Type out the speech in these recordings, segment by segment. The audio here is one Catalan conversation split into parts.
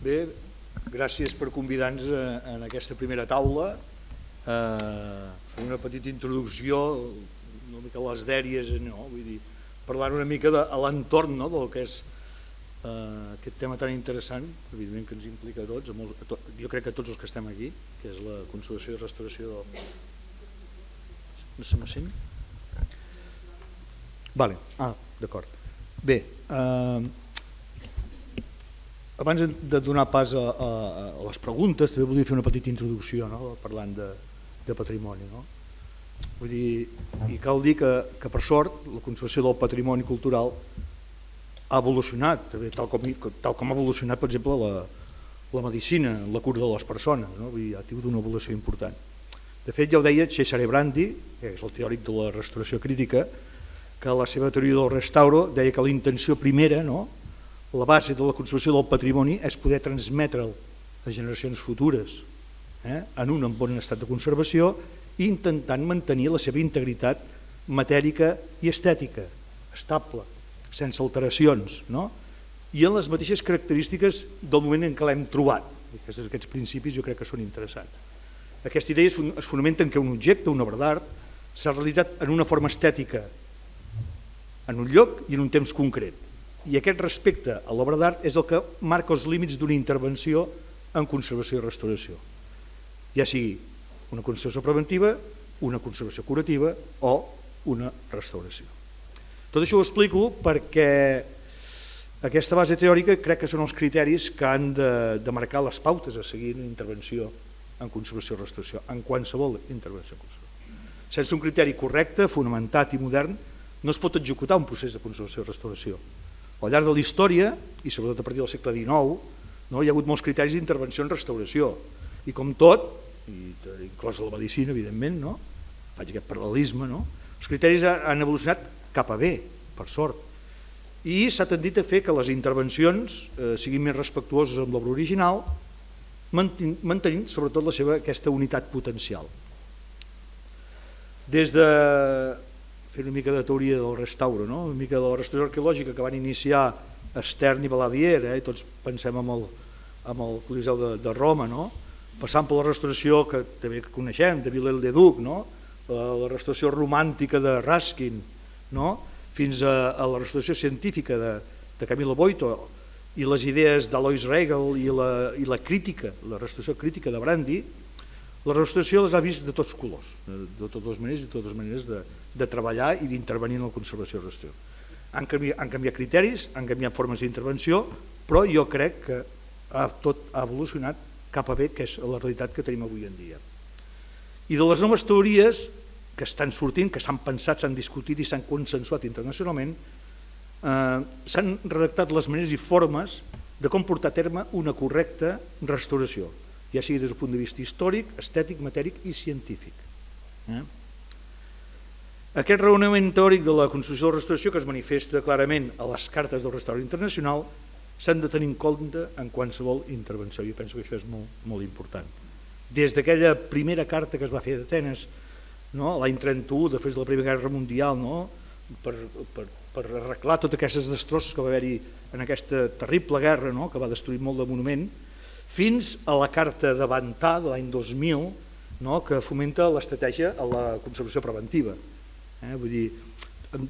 Bé, gràcies per convidar-nos en aquesta primera taula a fer una petita introducció, una mica a les dèries, no? Vull dir, parlar una mica de l'entorn, no? Del que és aquest tema tan interessant, evidentment que ens implica a tots, jo crec que a tots els que estem aquí, que és la conservació i restauració del... No se me sent? Vale. D'acord. Bé, abans de donar pas a les preguntes, també volia fer una petita introducció, no? Parlant de patrimoni. No? Vull dir, i cal dir que per sort la conservació del patrimoni cultural ha evolucionat, tal com ha evolucionat, per exemple, la medicina, la cura de les persones, no? Vull dir, ha tingut una evolució important. De fet, ja ho deia Cesare Brandi, que és el teòric de la restauració crítica, que la seva teoria del restauro deia que la intenció primera, no? La base de la conservació del patrimoni és poder transmetre'l a generacions futures en un bon estat de conservació i intentant mantenir la seva integritat matèrica i estètica, estable, sense alteracions, no? I en les mateixes característiques del moment en què l'hem trobat. Aquests principis jo crec que són interessants. Aquesta idea es fonamenta en què un objecte, una obra d'art, s'ha realitzat en una forma estètica, en un lloc i en un temps concret. I aquest respecte a l'obra d'art és el que marca els límits d'una intervenció en conservació i restauració, ja sigui una conservació preventiva, una conservació curativa o una restauració. Tot això ho explico perquè aquesta base teòrica crec que són els criteris que han de marcar les pautes a seguir en intervenció en conservació i restauració, en qualsevol intervenció en conservació. Sense un criteri correcte, fonamentat i modern, no es pot executar un procés de conservació i restauració. Al llarg de la història, i sobretot a partir del segle XIX, hi ha hagut molts criteris d'intervenció en restauració. I com tot, inclòs la medicina, evidentment, faig aquest paral·lelisme, els criteris han evolucionat cap a bé, per sort. I s'ha tendit a fer que les intervencions siguin més respectuoses amb l'obra original, mantenint sobretot aquesta unitat potencial. Des de fer una mica de teoria del restauro, una mica de la restauració arqueològica que van iniciar Stern i Valadier, i tots pensem en el Coliseu de Roma, passant per la restauració que també coneixem, de Viollet-le-Duc, la restauració romàntica de Ruskin, fins a la restauració científica de Camillo Boito i les idees d'Alois Regel i la crítica, la restauració crítica de Brandi. La restauració les ha vist de tots colors, de totes maneres i de totes maneres de treballar i d'intervenir en la conservació i restauració. Han canviat criteris, han canviat formes d'intervenció, però jo crec que tot ha evolucionat cap a bé, que és la realitat que tenim avui en dia. I de les noves teories que estan sortint, que s'han pensat, s'han discutit i s'han consensuat internacionalment, s'han redactat les maneres i formes de com portar a terme una correcta restauració, ja sigui des del punt de vista històric, estètic, matèric i científic. Aquest raonament teòric de la conservació i la restauració, que es manifesta clarament a les cartes del Restauri Internacional, s'han de tenir en compte en qualsevol intervenció. Jo penso que això és molt important. Des d'aquella primera carta que es va fer d'Atenes, l'any 31, després de la Primera Guerra Mundial, per arreglar totes aquestes destrosses que va haver-hi en aquesta terrible guerra, que va destruir molt de monument, fins a la carta de Vantà de l'any 2000, que fomenta l'estratègia a la conservació preventiva. Vull dir,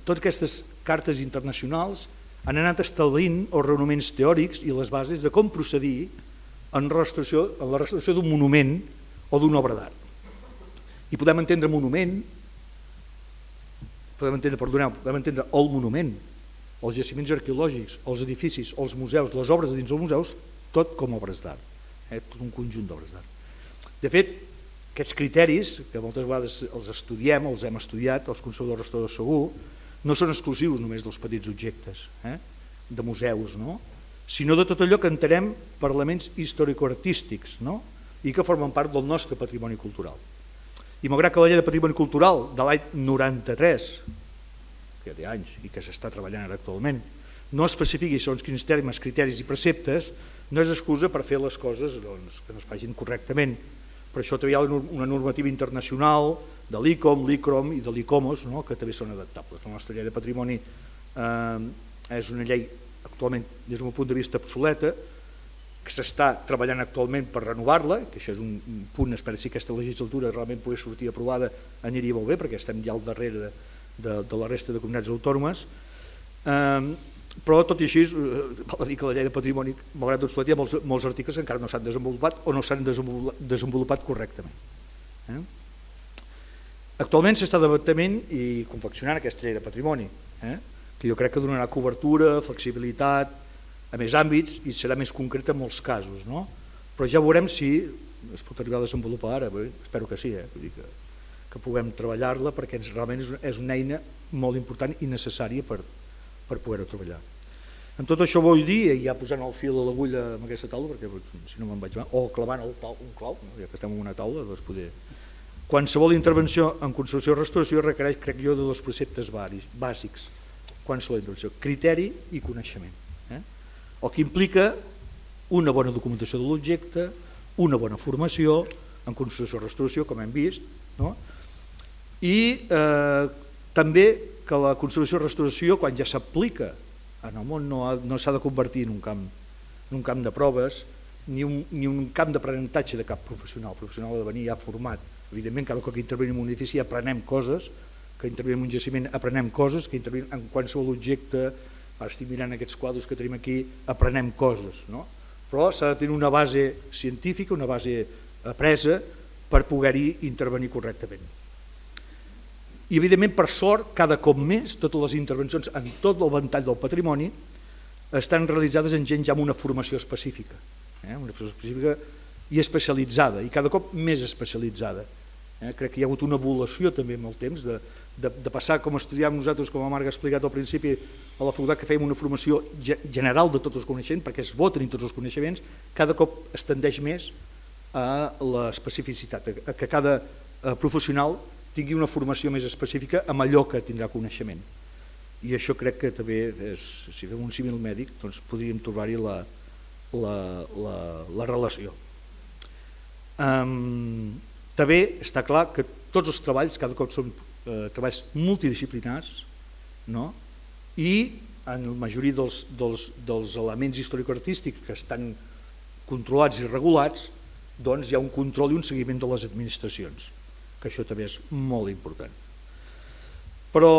totes aquestes cartes internacionals han anat establint els raonaments teòrics i les bases de com procedir en la restauració d'un monument o d'una obra d'art. I podem entendre monument, podem entendre el monument, els jaciments arqueològics, els edificis, els museus, les obres dins dels museus, tot com obres d'art, tot un conjunt d'obres d'art. De fet, aquests criteris, que moltes vegades els estudiem, els hem estudiat, els conservadors restauradors segur, no són exclusius només dels petits objectes de museus, sinó de tot allò que entenem per elements historicoartístics i que formen part del nostre patrimoni cultural. I malgrat que la llei de patrimoni cultural de l'any 93, que ja té anys i que s'està treballant ara actualment, no especifiqui segons quins termes, criteris i preceptes, no és excusa per fer les coses que no es facin correctament. Per això també hi ha una normativa internacional de l'ICOM, l'ICROM i de l'ICOMOS, que també són adaptables. La nostra llei de patrimoni és una llei actualment, des d'un punt de vista obsoleta, que s'està treballant actualment per renovar-la, que això és un punt, espero si aquesta legislatura realment pogués sortir aprovada, aniria molt bé, perquè estem ja al darrere de la resta de comunitats autònomes. Però tot i així, val a dir que la llei de patrimoni, malgrat tot solet, hi ha molts articles que encara no s'han desenvolupat o no s'han desenvolupat correctament. Actualment s'està debatent i confeccionant aquesta llei de patrimoni, que jo crec que donarà cobertura, flexibilitat a més àmbits i serà més concreta en molts casos, no? Però ja veurem si es pot arribar a desenvolupar ara, espero que sí, vull dir que puguem treballar-la, perquè realment és una eina molt important i necessària per poder-ho treballar. En tot això vull dir, ja posant el fil a l'agulla amb aquesta taula, perquè si no me'n vaig anar, o clavant un clau, ja que estem en una taula, doncs poder... Qualsevol intervenció en conservació i restauració requereix, crec jo, de dos preceptes bàsics. Qualsevol intervenció, criteri i coneixement. El que implica una bona documentació de l'objecte, una bona formació en conservació i restauració, com hem vist, i també que la conservació i restauració, quan ja s'aplica en el món, no s'ha de convertir en un camp de proves ni un camp d'aprenentatge de cap professional. El professional ha de venir ja format. Evidentment, cada cop que intervenim en un edifici aprenem coses, que intervenim en un jaciment aprenem coses, que intervenim en qualsevol objecte, ara estic mirant aquests quadres que tenim aquí, aprenem coses, no? Però s'ha de tenir una base científica, una base apresa per poder-hi intervenir correctament. I evidentment, per sort, cada cop més, totes les intervencions en tot el ventall del patrimoni estan realitzades en gent ja amb una formació específica, una formació específica i especialitzada, i cada cop més especialitzada. Crec que hi ha hagut una evolució també amb el temps de passar, com estudiàvem nosaltres, com la Marga ha explicat al principi, a la facultat, que fèiem una formació general de tots els coneixements, perquè es bo tenir tots els coneixements, cada cop es tendeix més a l'especificitat, a que cada professional tingui una formació més específica amb allò que tindrà coneixement. I això crec que també, si fem un símil mèdic, doncs podríem trobar-hi la relació. També està clar que tots els treballs cada cop són treballs multidisciplinars, i en la majoria dels elements històrico-artístics que estan controlats i regulats, doncs hi ha un control i un seguiment de les administracions, que això també és molt important. Però,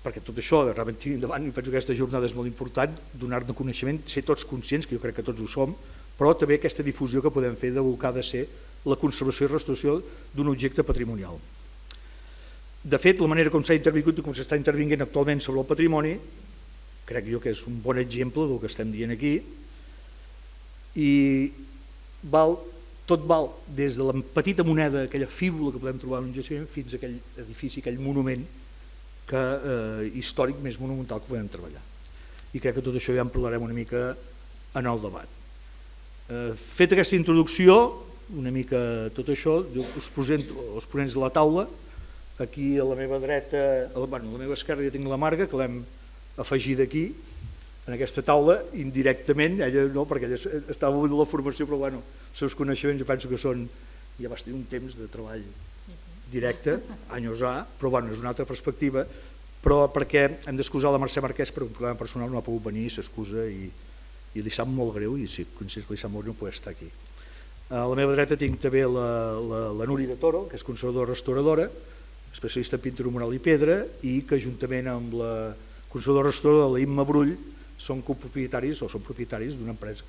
perquè tot això realment tiri endavant, i penso que aquesta jornada és molt important, donar-ne coneixement, ser tots conscients, que jo crec que tots ho som, però també aquesta difusió que podem fer del que ha de ser la conservació i restauració d'un objecte patrimonial. De fet, la manera com s'ha intervingut i com s'està intervinguent actualment sobre el patrimoni, crec jo que és un bon exemple del que estem dient aquí, i tot val des de la petita moneda, aquella fíbula que podem trobar en un jaciment, fins a aquell edifici, aquell monument històric més monumental que podem treballar. I crec que tot això ja en parlarem una mica en el debat. Fet aquesta introducció, una mica tot això, us presento els ponents de la taula. Aquí a la meva dreta, a la meva esquerra ja tinc la Marga, que l'hem afegida aquí, en aquesta taula, indirectament, ella no, perquè ella estava molt de la formació, però bueno, els seus coneixements jo penso que són, ja vas tenir un temps de treball directe, anys A, però bueno, és una altra perspectiva, però perquè hem d'excusar la Mercè Marquès per un problema personal, no ha pogut venir, s'excusa i li sap molt greu, i si considero que li sap molt greu, no pot estar aquí. A la meva dreta tinc també la Núria de Toro, que és conservadora restauradora, especialista en pintura mural i pedra, i que juntament amb la conservadora restauradora, la Imma Brull, són copropietaris o són propietaris d'una empresa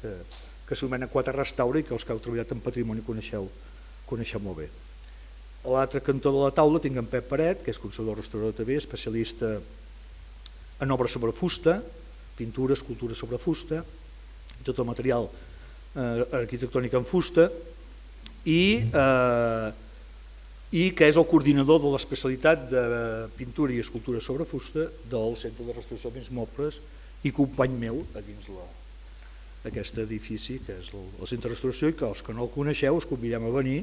que s'anomena Quatre Restaura i que els que heu treballat en patrimoni coneixeu molt bé. A l'altre cantó de la taula tinc en Pep Paret, que és conservador restaurador també, especialista en obra sobre fusta, pintura, escultura sobre fusta, tot el material arquitectònic en fusta, i que és el coordinador de l'especialitat de pintura i escultura sobre fusta del Centre de Restauració de Béns Mobles i company meu a dins d'aquest edifici que és el Centre de Restauració, i que els que no el coneixeu us convidem a venir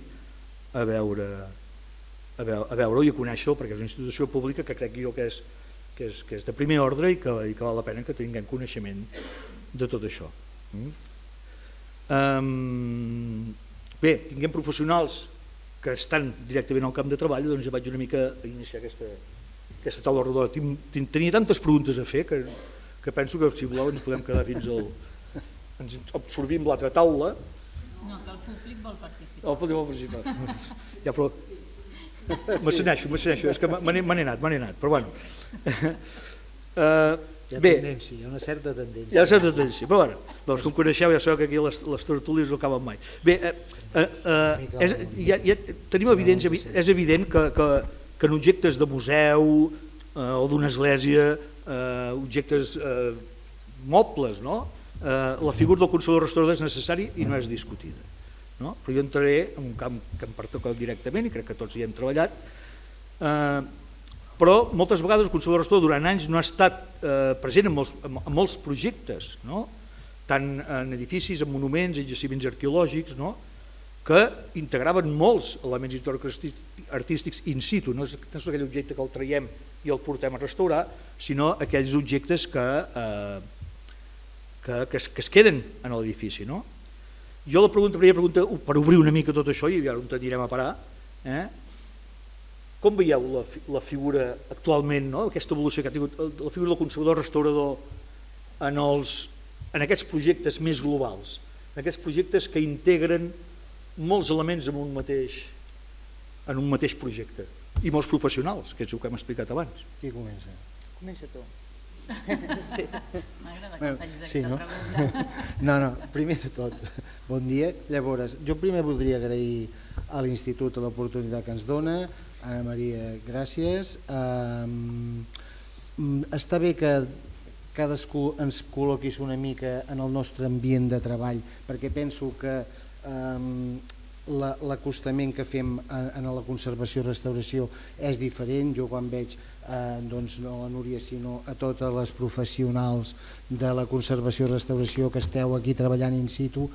a veure-ho i a conèixer-lo, perquè és una institució pública que crec jo que és de primer ordre i que val la pena que tinguem coneixement de tot això. Bé, tinguem professionals que estan directament al camp de treball, doncs ja vaig una mica a iniciar aquesta taula rodona. Tenia tantes preguntes a fer que penso que si voleu ens podem quedar fins ens absorbim l'altra taula. No, que el públic vol participar. El públic vol participar. Ja, però... M'assenyeixo, és que me n'he anat, però bueno. Hi ha tendència, hi ha una certa tendència. Hi ha una certa tendència, però bueno, doncs com coneixeu ja sabeu que aquí les tertúlies no acaben mai. Bé, tenim evidència, és evident que en objectes de museu o d'una església, objectes mobles, la figura del conservador restaurador és necessària i no és discutida. Però jo entraré en un camp que em pertoca directament i crec que tots hi hem treballat, però moltes vegades el conservador restaurador durant anys no ha estat present en molts projectes, tant en edificis, en monuments, en jaciments arqueològics, que integraven molts elements històrico-artístics in situ, no és aquell objecte que el traiem i el portem a restaurar, sinó aquells objectes que es queden en l'edifici. Jo la primera pregunta, per obrir una mica tot això, i ara on anirem a parar, com veieu la figura actualment, aquesta evolució que ha tingut la figura del conservador restaurador en aquests projectes més globals, en aquests projectes que integren molts elements en un mateix projecte, i molts professionals, que és el que hem explicat abans. Qui comença? Comença tu. M'agrada que facis aquesta pregunta. No, primer de tot, bon dia. Llavors, jo primer voldria agrair a l'Institut l'oportunitat que ens dona. Anna Maria, gràcies. Està bé que cadascú ens col·loquis una mica en el nostre ambient de treball, perquè penso que l'acostament que fem en la conservació i restauració és diferent. Jo quan veig no a Núria sinó a totes les professionals de la conservació i restauració que esteu aquí treballant in situ,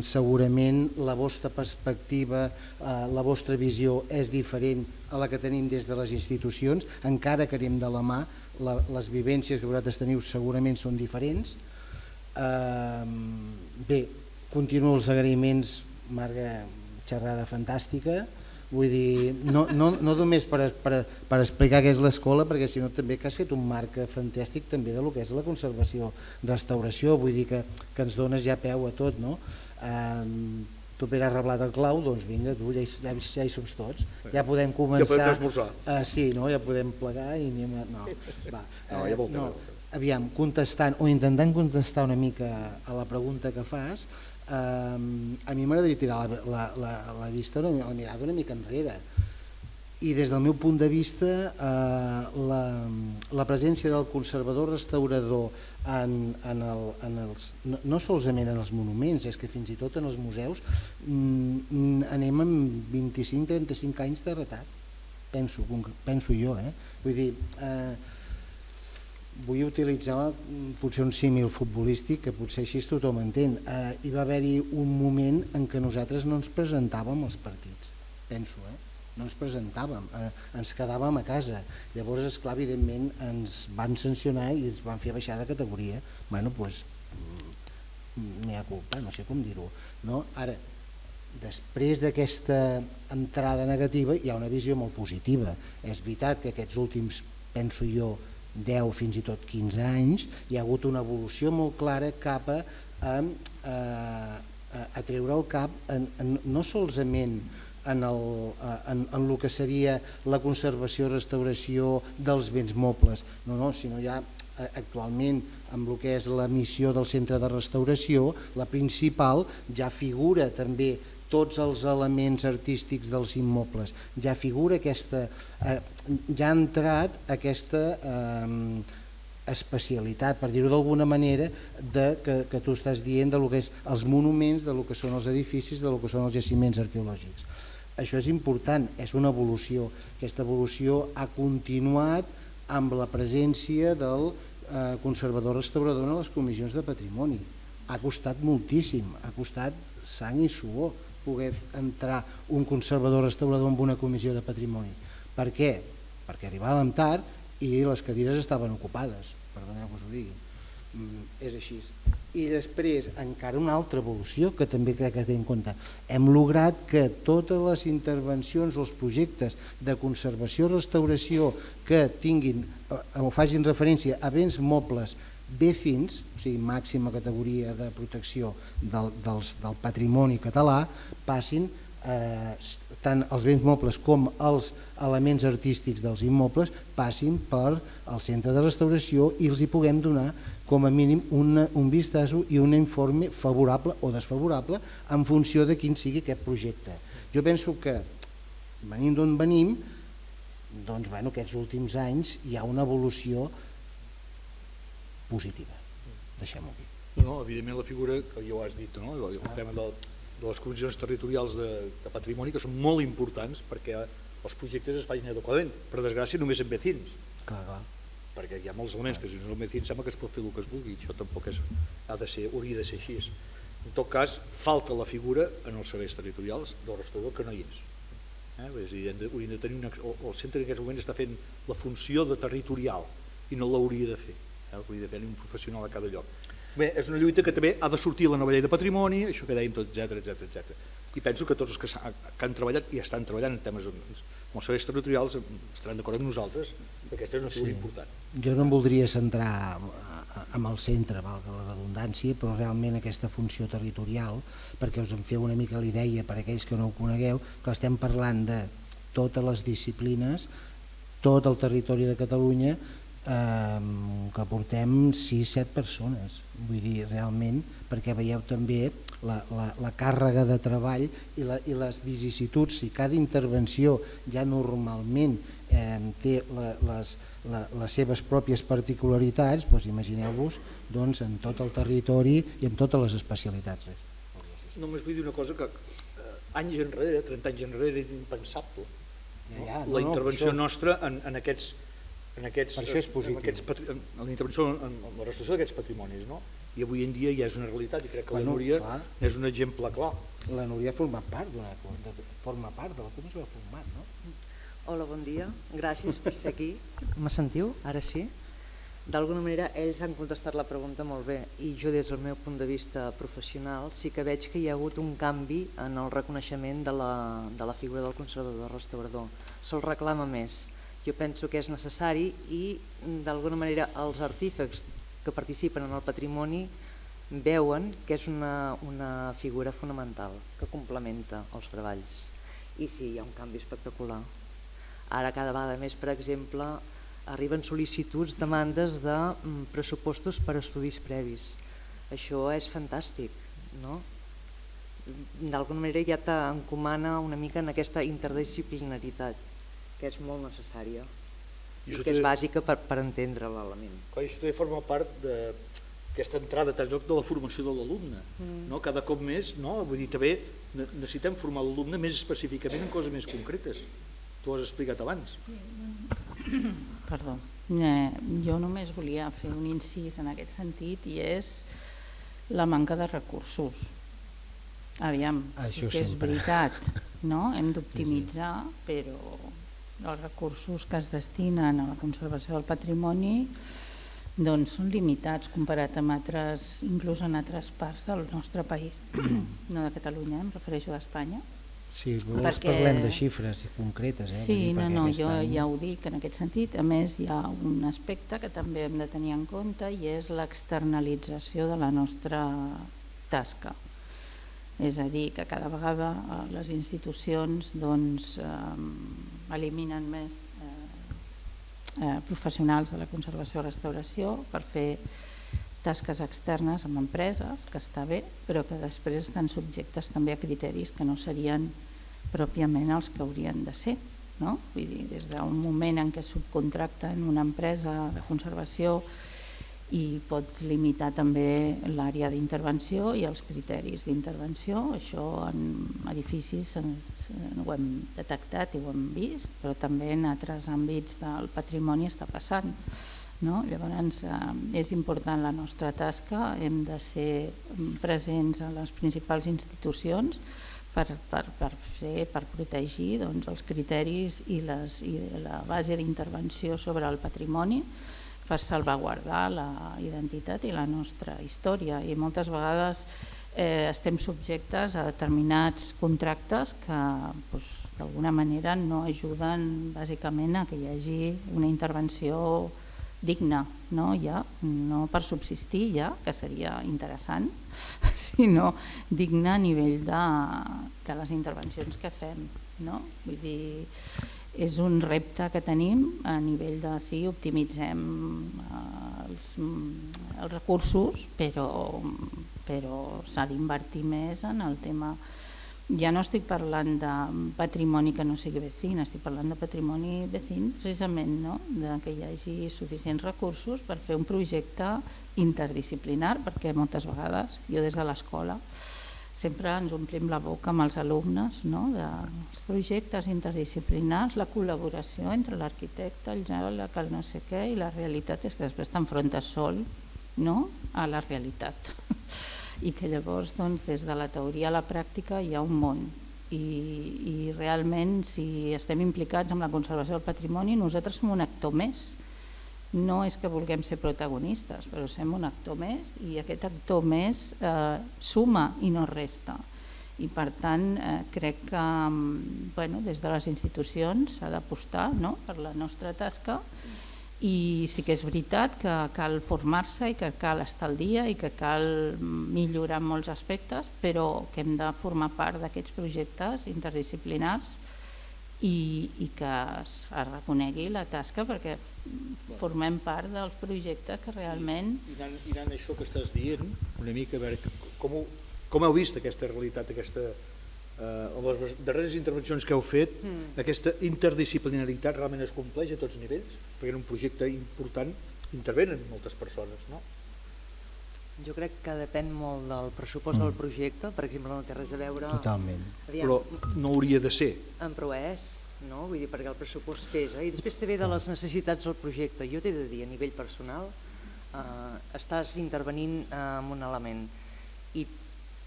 segurament la vostra perspectiva, la vostra visió és diferent a la que tenim des de les institucions, encara que anem de la mà, les vivències que vosaltres teniu segurament són diferents. Bé, continuo els agraïments, Marga, xerrada fantàstica, vull dir, no només per explicar què és l'escola, perquè sinó també que has fet un marc fantàstic també del que és la conservació restauració, vull dir que ens dones ja peu a tot, no? Tu Pere has reblat el clau, doncs vinga, tu ja hi som tots, ja podem començar. Ja podem esmorzar. Sí, ja podem plegar i anem a... Aviam, contestant o intentant contestar una mica a la pregunta que fas, a mi m'agradaria tirar la vista, la mirada una mica enrere, i des del meu punt de vista la presència del conservador restaurador no solament en els monuments, és que fins i tot en els museus anem amb 25-35 anys de retard, penso jo, vull dir, vull utilitzar potser un símil futbolístic que potser així tothom entén. Hi va haver-hi un moment en què nosaltres no ens presentàvem als partits, penso, no ens presentàvem, ens quedàvem a casa. Llavors, esclar, evidentment, ens van sancionar i ens van fer baixar de categoria. Bueno, doncs, n'hi ha culpa, no sé com dir-ho. Ara, després d'aquesta entrada negativa, hi ha una visió molt positiva. És veritat que aquests últims, penso jo, 10 fins i tot 15 anys, hi ha hagut una evolució molt clara cap a treure el cap no solament en el que seria la conservació i restauració dels béns mobles, sinó ja actualment amb el que és la missió del centre de restauració, la principal ja figura també tots els elements artístics dels immobles, ja figura aquesta, ja ha entrat aquesta especialitat, per dir-ho d'alguna manera, que tu estàs dient del que és els monuments, del que són els edificis, del que són els jaciments arqueològics. Això és important, és una evolució. Aquesta evolució ha continuat amb la presència del conservador restaurador en les comissions de patrimoni. Ha costat moltíssim, ha costat sang i suor poder entrar un conservador restaurador en una comissió de patrimoni. Per què? Perquè arribàvem tard i les cadires estaven ocupades, perdoneu que us ho digui. És així. I després encara una altra evolució que també crec que té en compte. Hem lograt que totes les intervencions o els projectes de conservació i restauració que tinguin o facin referència a béns mobles B-Fins, o sigui, màxima categoria de protecció del patrimoni català, passin tant els béns mobles com els elements artístics dels immobles passin per al centre de restauració i els hi puguem donar com a mínim un vistazo i un informe favorable o desfavorable en funció de quin sigui aquest projecte. Jo penso que, venint d'on venim, doncs, aquests últims anys hi ha una evolució positiva. Deixem-ho aquí. No, evidentment la figura, que ja ho has dit, el tema de les comissions territorials de patrimoni, que són molt importants perquè els projectes es facin adequadament. Per desgràcia, només en vecins. Clar. Perquè hi ha molts elements que si no és un vecins sembla que es pot fer el que es vulgui. Això tampoc hauria de ser així. En tot cas, falta la figura en els serveis territorials del restaurador que no hi és. Hauríem de tenir el centre en aquests moments està fent la funció de territorial i no l'hauria de fer. Hauria d'haver un professional a cada lloc. Bé, és una lluita que també ha de sortir a la nova llei de patrimoni, això que dèiem tot, etc. I penso que tots els que han treballat i estan treballant en temes els serveis territorials estaran d'acord amb nosaltres, perquè aquesta és una figura important. Jo no em voldria centrar en el centre, valga la redundància, però realment aquesta funció territorial, perquè us en feu una mica la idea per aquells que no ho conegueu, que estem parlant de totes les disciplines, tot el territori de Catalunya, que portem 6-7 persones, vull dir, realment, perquè veieu també la càrrega de treball i les vicissituds. Si cada intervenció ja normalment té les seves pròpies particularitats, doncs imagineu-vos en tot el territori i en totes les especialitats. Només vull dir una cosa que anys enrere, 30 anys enrere, era impensable. La intervenció nostra en aquests la intervenció en la restauració d'aquests patrimonis, i avui en dia ja és una realitat i crec que la Núria és un exemple clar. La Núria forma part de la Comissió de Format, no? Hola, bon dia, gràcies per ser aquí. Me sentiu? Ara sí? D'alguna manera ells han contestat la pregunta molt bé i jo des del meu punt de vista professional sí que veig que hi ha hagut un canvi en el reconeixement de la figura del conservador restaurador. Se'l reclama més. Jo penso que és necessari i d'alguna manera els artífecs que participen en el patrimoni veuen que és una figura fonamental que complementa els treballs. I sí, hi ha un canvi espectacular. Ara cada vegada més, per exemple, arriben sol·licituds, demandes de pressupostos per estudis previs. Això és fantàstic, no? D'alguna manera ja t'encomana una mica en aquesta interdisciplinaritat que és molt necessària i que és bàsica per entendre l'element. Això també forma part d'aquesta entrada de la formació de l'alumne. Cada cop més, vull dir, també necessitem formar l'alumne més específicament en coses més concretes. Tu ho has explicat abans. Perdó. Jo només volia fer un incís en aquest sentit i és la manca de recursos. Aviam, sí que és veritat, hem d'optimitzar, però els recursos que es destinen a la conservació del patrimoni són limitats comparat amb altres, inclús en altres parts del nostre país, no de Catalunya, em refereixo d'Espanya. Sí, vols parlem de xifres concretes. Sí, jo ja ho dic en aquest sentit. A més, hi ha un aspecte que també hem de tenir en compte i és l'externalització de la nostra tasca. És a dir, que cada vegada les institucions eliminen més professionals de la conservació i restauració per fer tasques externes amb empreses, que està bé, però que després estan subjectes també a criteris que no serien pròpiament els que haurien de ser. Vull dir, des d'un moment en què subcontracten una empresa de conservació i pots limitar també l'àrea d'intervenció i els criteris d'intervenció. Això en edificis ho hem detectat i ho hem vist, però també en altres àmbits del patrimoni està passant. Llavors és important la nostra tasca, hem de ser presents a les principals institucions per protegir els criteris i la base d'intervenció sobre el patrimoni, per salvaguardar la identitat i la nostra història. I moltes vegades estem subjectes a determinats contractes que d'alguna manera no ajuden bàsicament a que hi hagi una intervenció digne, no? Ja, no per subsistir, ja, que seria interessant, sinó digne a nivell de les intervencions que fem. No? Vull dir, és un repte que tenim a nivell de si optimitzem els recursos, però s'ha d'invertir més en el tema. Ja no estic parlant de patrimoni que no sigui vecín, estic parlant de patrimoni vecín precisament, no? De que hi hagi suficients recursos per fer un projecte interdisciplinar, perquè moltes vegades jo des de l'escola sempre ens omplim la boca amb els alumnes, no? Dels projectes interdisciplinars, la col·laboració entre l'arquitecte, el geòleg, el no sé què, i la realitat és que després t'enfrontes sol, no? A la realitat. I que llavors doncs, des de la teoria a la pràctica hi ha un món. I realment si estem implicats en la conservació del patrimoni nosaltres som un actor més. No és que vulguem ser protagonistes, però som un actor més i aquest actor més suma i no resta. I per tant crec que des de les institucions s'ha d'apostar per la nostra tasca i sí que és veritat que cal formar-se i que cal estar al dia i que cal millorar en molts aspectes, però que hem de formar part d'aquests projectes interdisciplinars i que es reconegui la tasca perquè formem part dels projectes que realment... I anant això que estàs dient, una mica, a veure, com heu vist aquesta realitat, en les darreres intervencions que heu fet, aquesta interdisciplinaritat realment es compleix a tots nivells? Perquè en un projecte important intervenen moltes persones, no? Jo crec que depèn molt del pressupost del projecte, per exemple no té res a veure... Totalment. Però no hauria de ser. Però és, no? Vull dir, perquè el pressupost pesa i després té ve de les necessitats del projecte. Jo t'he de dir, a nivell personal, estàs intervenint en un element i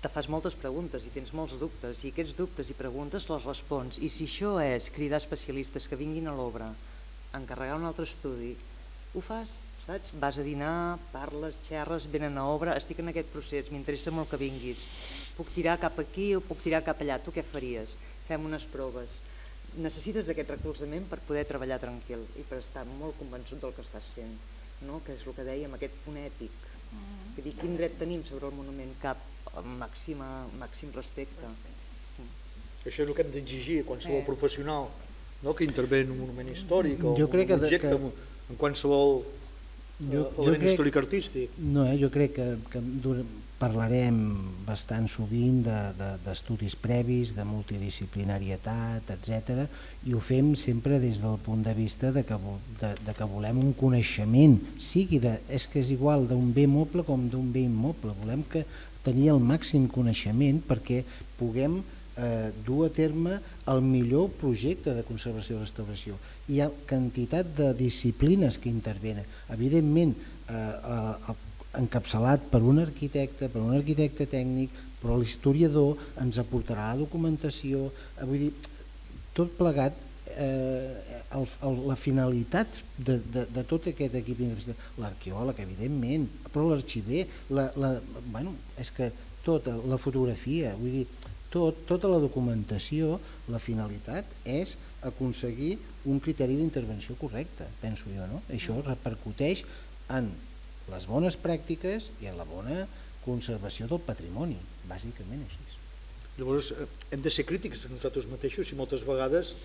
te fas moltes preguntes i tens molts dubtes i aquests dubtes i preguntes les respons i si això és cridar especialistes que vinguin a l'obra, encarregar un altre estudi, ho fas, saps? Vas a dinar, parles, xerres, venen a obra, estic en aquest procés, m'interessa molt que vinguis, puc tirar cap aquí o puc tirar cap allà, tu què faries? Fem unes proves. Necessites aquest recolzament per poder treballar tranquil i per estar molt convençut del que estàs fent, no? Que és el que dèiem, aquest punt ètic. Vull dir, quin dret tenim sobre el monument? Cap, màxim respecte. Això és el que hem d'exigir a qualsevol professional que intervé en un monument històric o un objecte, en qualsevol element històric artístic. No, jo crec que parlarem bastant sovint d'estudis previs, de multidisciplinarietat, etc. I ho fem sempre des del punt de vista de que volem un coneixement, és que és igual d'un bé moble com d'un bé immoble, volem tenir el màxim coneixement perquè puguem dur a terme el millor projecte de conservació i restauració. Hi ha quantitat de disciplines que intervenen, evidentment encapçalat per un arquitecte tècnic, però l'historiador ens aportarà la documentació, vull dir, tot plegat, la finalitat de tot aquest equip d'investigació, l'arqueòleg, evidentment, però l'arxiver, és que tota la fotografia, vull dir, tota la documentació, la finalitat és aconseguir un criteri d'intervenció correcte, penso jo, no? Això repercuteix en les bones pràctiques i en la bona conservació del patrimoni, bàsicament així. Llavors hem de ser crítics a nosaltres mateixos i moltes vegades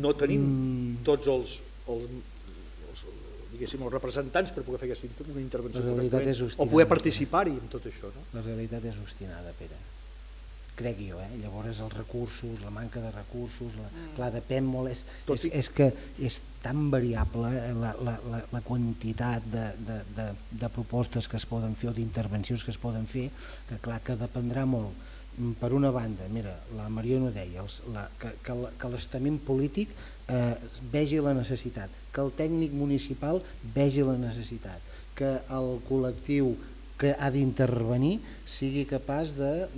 no tenim tots els representants per poder fer aquesta intervenció correctament o poder participar-hi en tot això. La realitat és obstinada, Pere. Crec jo, llavors els recursos, la manca de recursos, clar, depèn molt, és que és tan variable la quantitat de propostes que es poden fer o d'intervencions que es poden fer, que clar que dependrà molt. Per una banda, mira, la Mariona ho deia, que l'estament polític vegi la necessitat, que el tècnic municipal vegi la necessitat, que el col·lectiu que ha d'intervenir sigui capaç de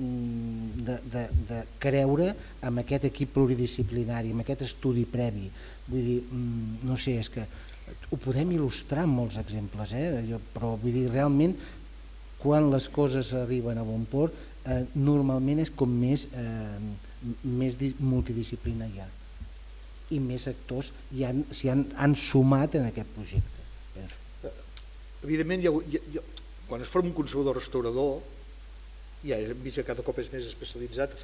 creure en aquest equip pluridisciplinari, en aquest estudi previ. Vull dir, no sé, és que ho podem il·lustrar amb molts exemples, però vull dir, realment, quan les coses arriben a bon port, normalment és com més multidisciplina hi ha. i més actors s'hi han sumat en aquest projecte. Evidentment, quan es forma un conservador-restaurador, ja hem vist que cada cop és més especialitzat,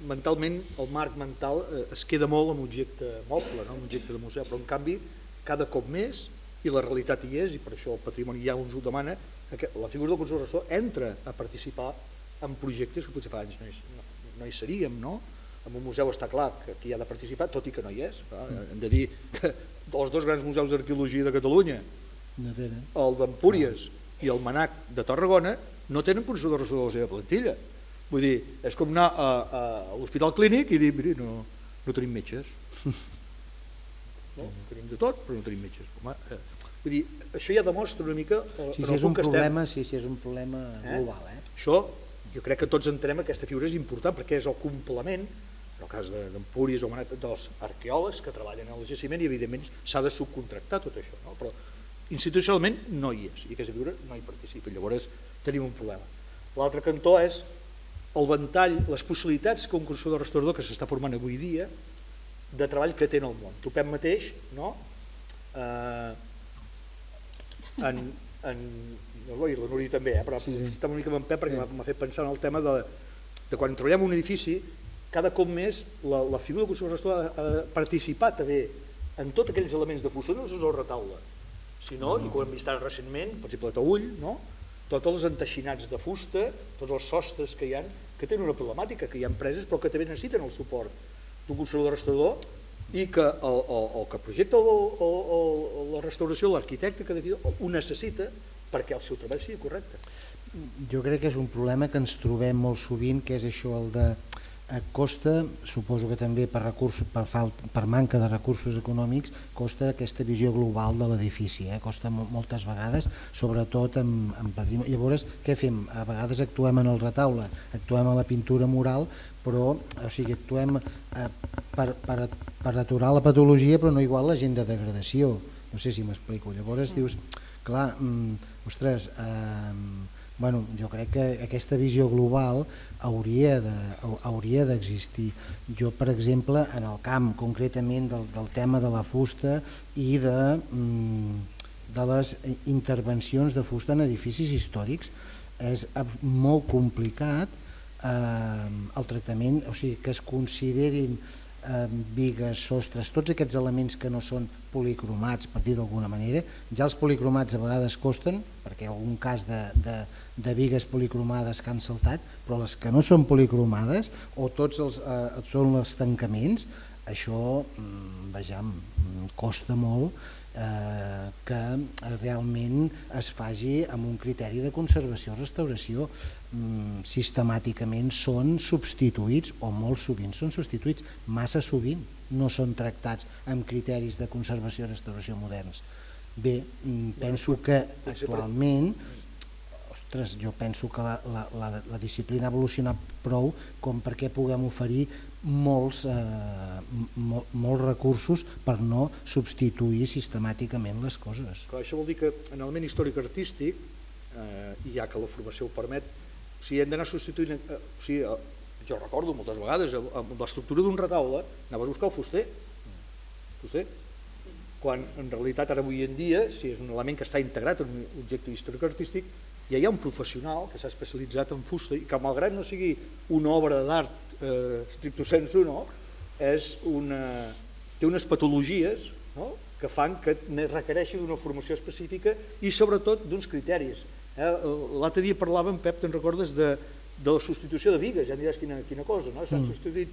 mentalment, el marc mental es queda molt amb objecte moble, no? Amb objecte de museu, però en canvi cada cop més, i la realitat hi és, i per això el patrimoni ja ens ho demana, la figura del conservador entra a participar en projectes que potser fa anys no hi seríem, no? En un museu està clar que hi ha de participar, tot i que no hi és. Hem de dir que els dos grans museus d'arqueologia de Catalunya, el d'Empúries i el MNAC de Tarragona, no tenen conservador-restaurador a la seva plantilla. Vull dir, és com anar a l'hospital clínic i dir, miri, no tenim metges. No? Tenim de tot, però no tenim metges. Vull dir, això ja demostra una mica si és un problema global. Això, jo crec que tots entenem que aquesta figura és important perquè és el complement, en el cas d'Empúries o dels arqueòlegs que treballen en el jaciment, i evidentment s'ha de subcontractar tot això, no? Però institucionalment no hi és i aquesta figura no hi participa, llavors tenim un problema. L'altre cantó és el ventall, les possibilitats que un conservador-restaurador que s'està formant avui dia de treball que té en el món. Topem mateix, no? I la Núria també, però està una mica amb en Pep perquè m'ha fet pensar en el tema de quan treballem en un edifici, cada cop més la figura del conservador-restaurador ha de participar també en tots aquells elements de fusta, no és el retaule, sinó, i com hem vist ara recentment, per exemple a Taüll, no? Tots els enteixinats de fusta, tots els sostres que hi ha, que tenen una problemàtica, que hi ha empreses però que també necessiten el suport d'un conservador-restaurador i que el que projecta la restauració, l'arquitecte que ho necessita perquè el seu treball sigui correcte. Jo crec que és un problema que ens trobem molt sovint, que és això el de costa, suposo que també per manca de recursos econòmics, costa aquesta visió global de l'edifici, costa moltes vegades, sobretot en patrimoni. Llavors, què fem? A vegades actuem en el retaule, actuem a la pintura mural, però actuem per aturar la patologia, però no igual la gent de degradació. No sé si m'explico. Llavors dius, clar, ostres, jo crec que aquesta visió global hauria d'existir. Jo, per exemple, en el camp concretament del tema de la fusta i de les intervencions de fusta en edificis històrics, és molt complicat el tractament, o sigui, que es considerin bigues, sostres, tots aquests elements que no són policromats, per dir d'alguna manera. Ja els policromats a vegades costen, perquè hi ha algun cas de bigues policromades que han saltat, però les que no són policromades o tots són els tancaments, això, vejam, costa molt que realment es faci amb un criteri de conservació-restauració. Sistemàticament són substituïts, o molt sovint són substituïts, massa sovint no són tractats amb criteris de conservació-restauració moderns. Bé, penso que actualment, ostres, jo penso que la disciplina ha evolucionat prou com perquè puguem oferir molts recursos per no substituir sistemàticament les coses. Això vol dir que en l'element històric-artístic, ja que la formació ho permet, hem d'anar substituint, jo recordo moltes vegades, amb l'estructura d'un retaule, anaves a buscar el fuster, quan en realitat ara avui en dia, si és un element que està integrat en un objecte històric-artístic, ja hi ha un professional que s'ha especialitzat en fusta i que malgrat no sigui una obra d'art stricto sensu, té unes patologies que fan que requereixi d'una formació específica i sobretot d'uns criteris. L'altre dia parlàvem, Pep, te'n recordes, de la substitució de bigues, ja em diràs quina cosa, s'han substituït,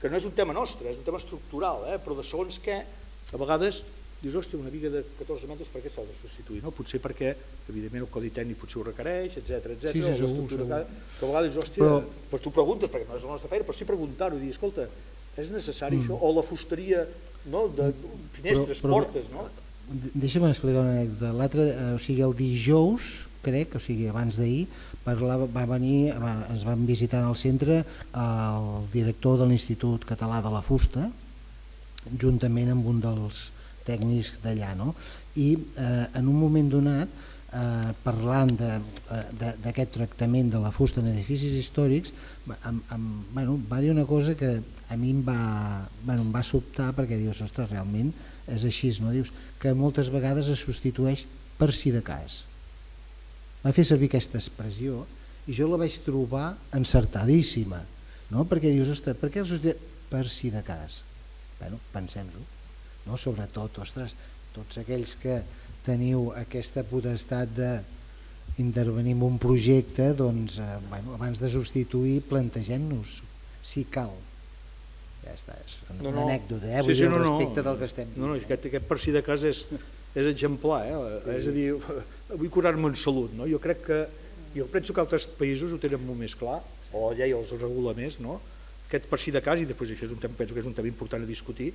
que no és un tema nostre, és un tema estructural, però de segons què, a vegades dius, hòstia, una biga de 14 metres per què s'ha de substituir? Potser perquè, evidentment, el codi tècnic potser ho requereix, etc. Sí, segur. Que a vegades, hòstia, però tu preguntes, perquè no és la nostra feina, però sí preguntar-ho, dir, escolta, és necessari això? O la fusteria de finestres, portes, no? Deixa'm explicar una anècdota. El dijous, crec, o sigui, abans d'ahir, ens van visitar al centre el director de l'Institut Català de la Fusta, juntament amb un dels tècnics d'allà, i en un moment donat parlant d'aquest tractament de la fusta en edificis històrics, va dir una cosa que a mi em va sobtar, perquè dius, ostres, realment és així, no? Dius que moltes vegades es substitueix per si de cas. Va fer servir aquesta expressió i jo la vaig trobar encertadíssima, no? Perquè dius, ostres, per què el substitueix per si de cas? Bueno, pensem-ho, no? Sobretot, ostres, tots aquells que teniu aquesta potestat d'intervenir en un projecte, doncs, abans de substituir, plantegem-nos si cal. Ja està, és una anècdota, vull dir, respecte del que estem dient. No, aquest per si de cas és exemplar, és a dir, vull curar-me en salut. Jo penso que altres països ho tenen molt més clar, o la llei els regula més, aquest per si de cas, i després això penso que és un tema important a discutir.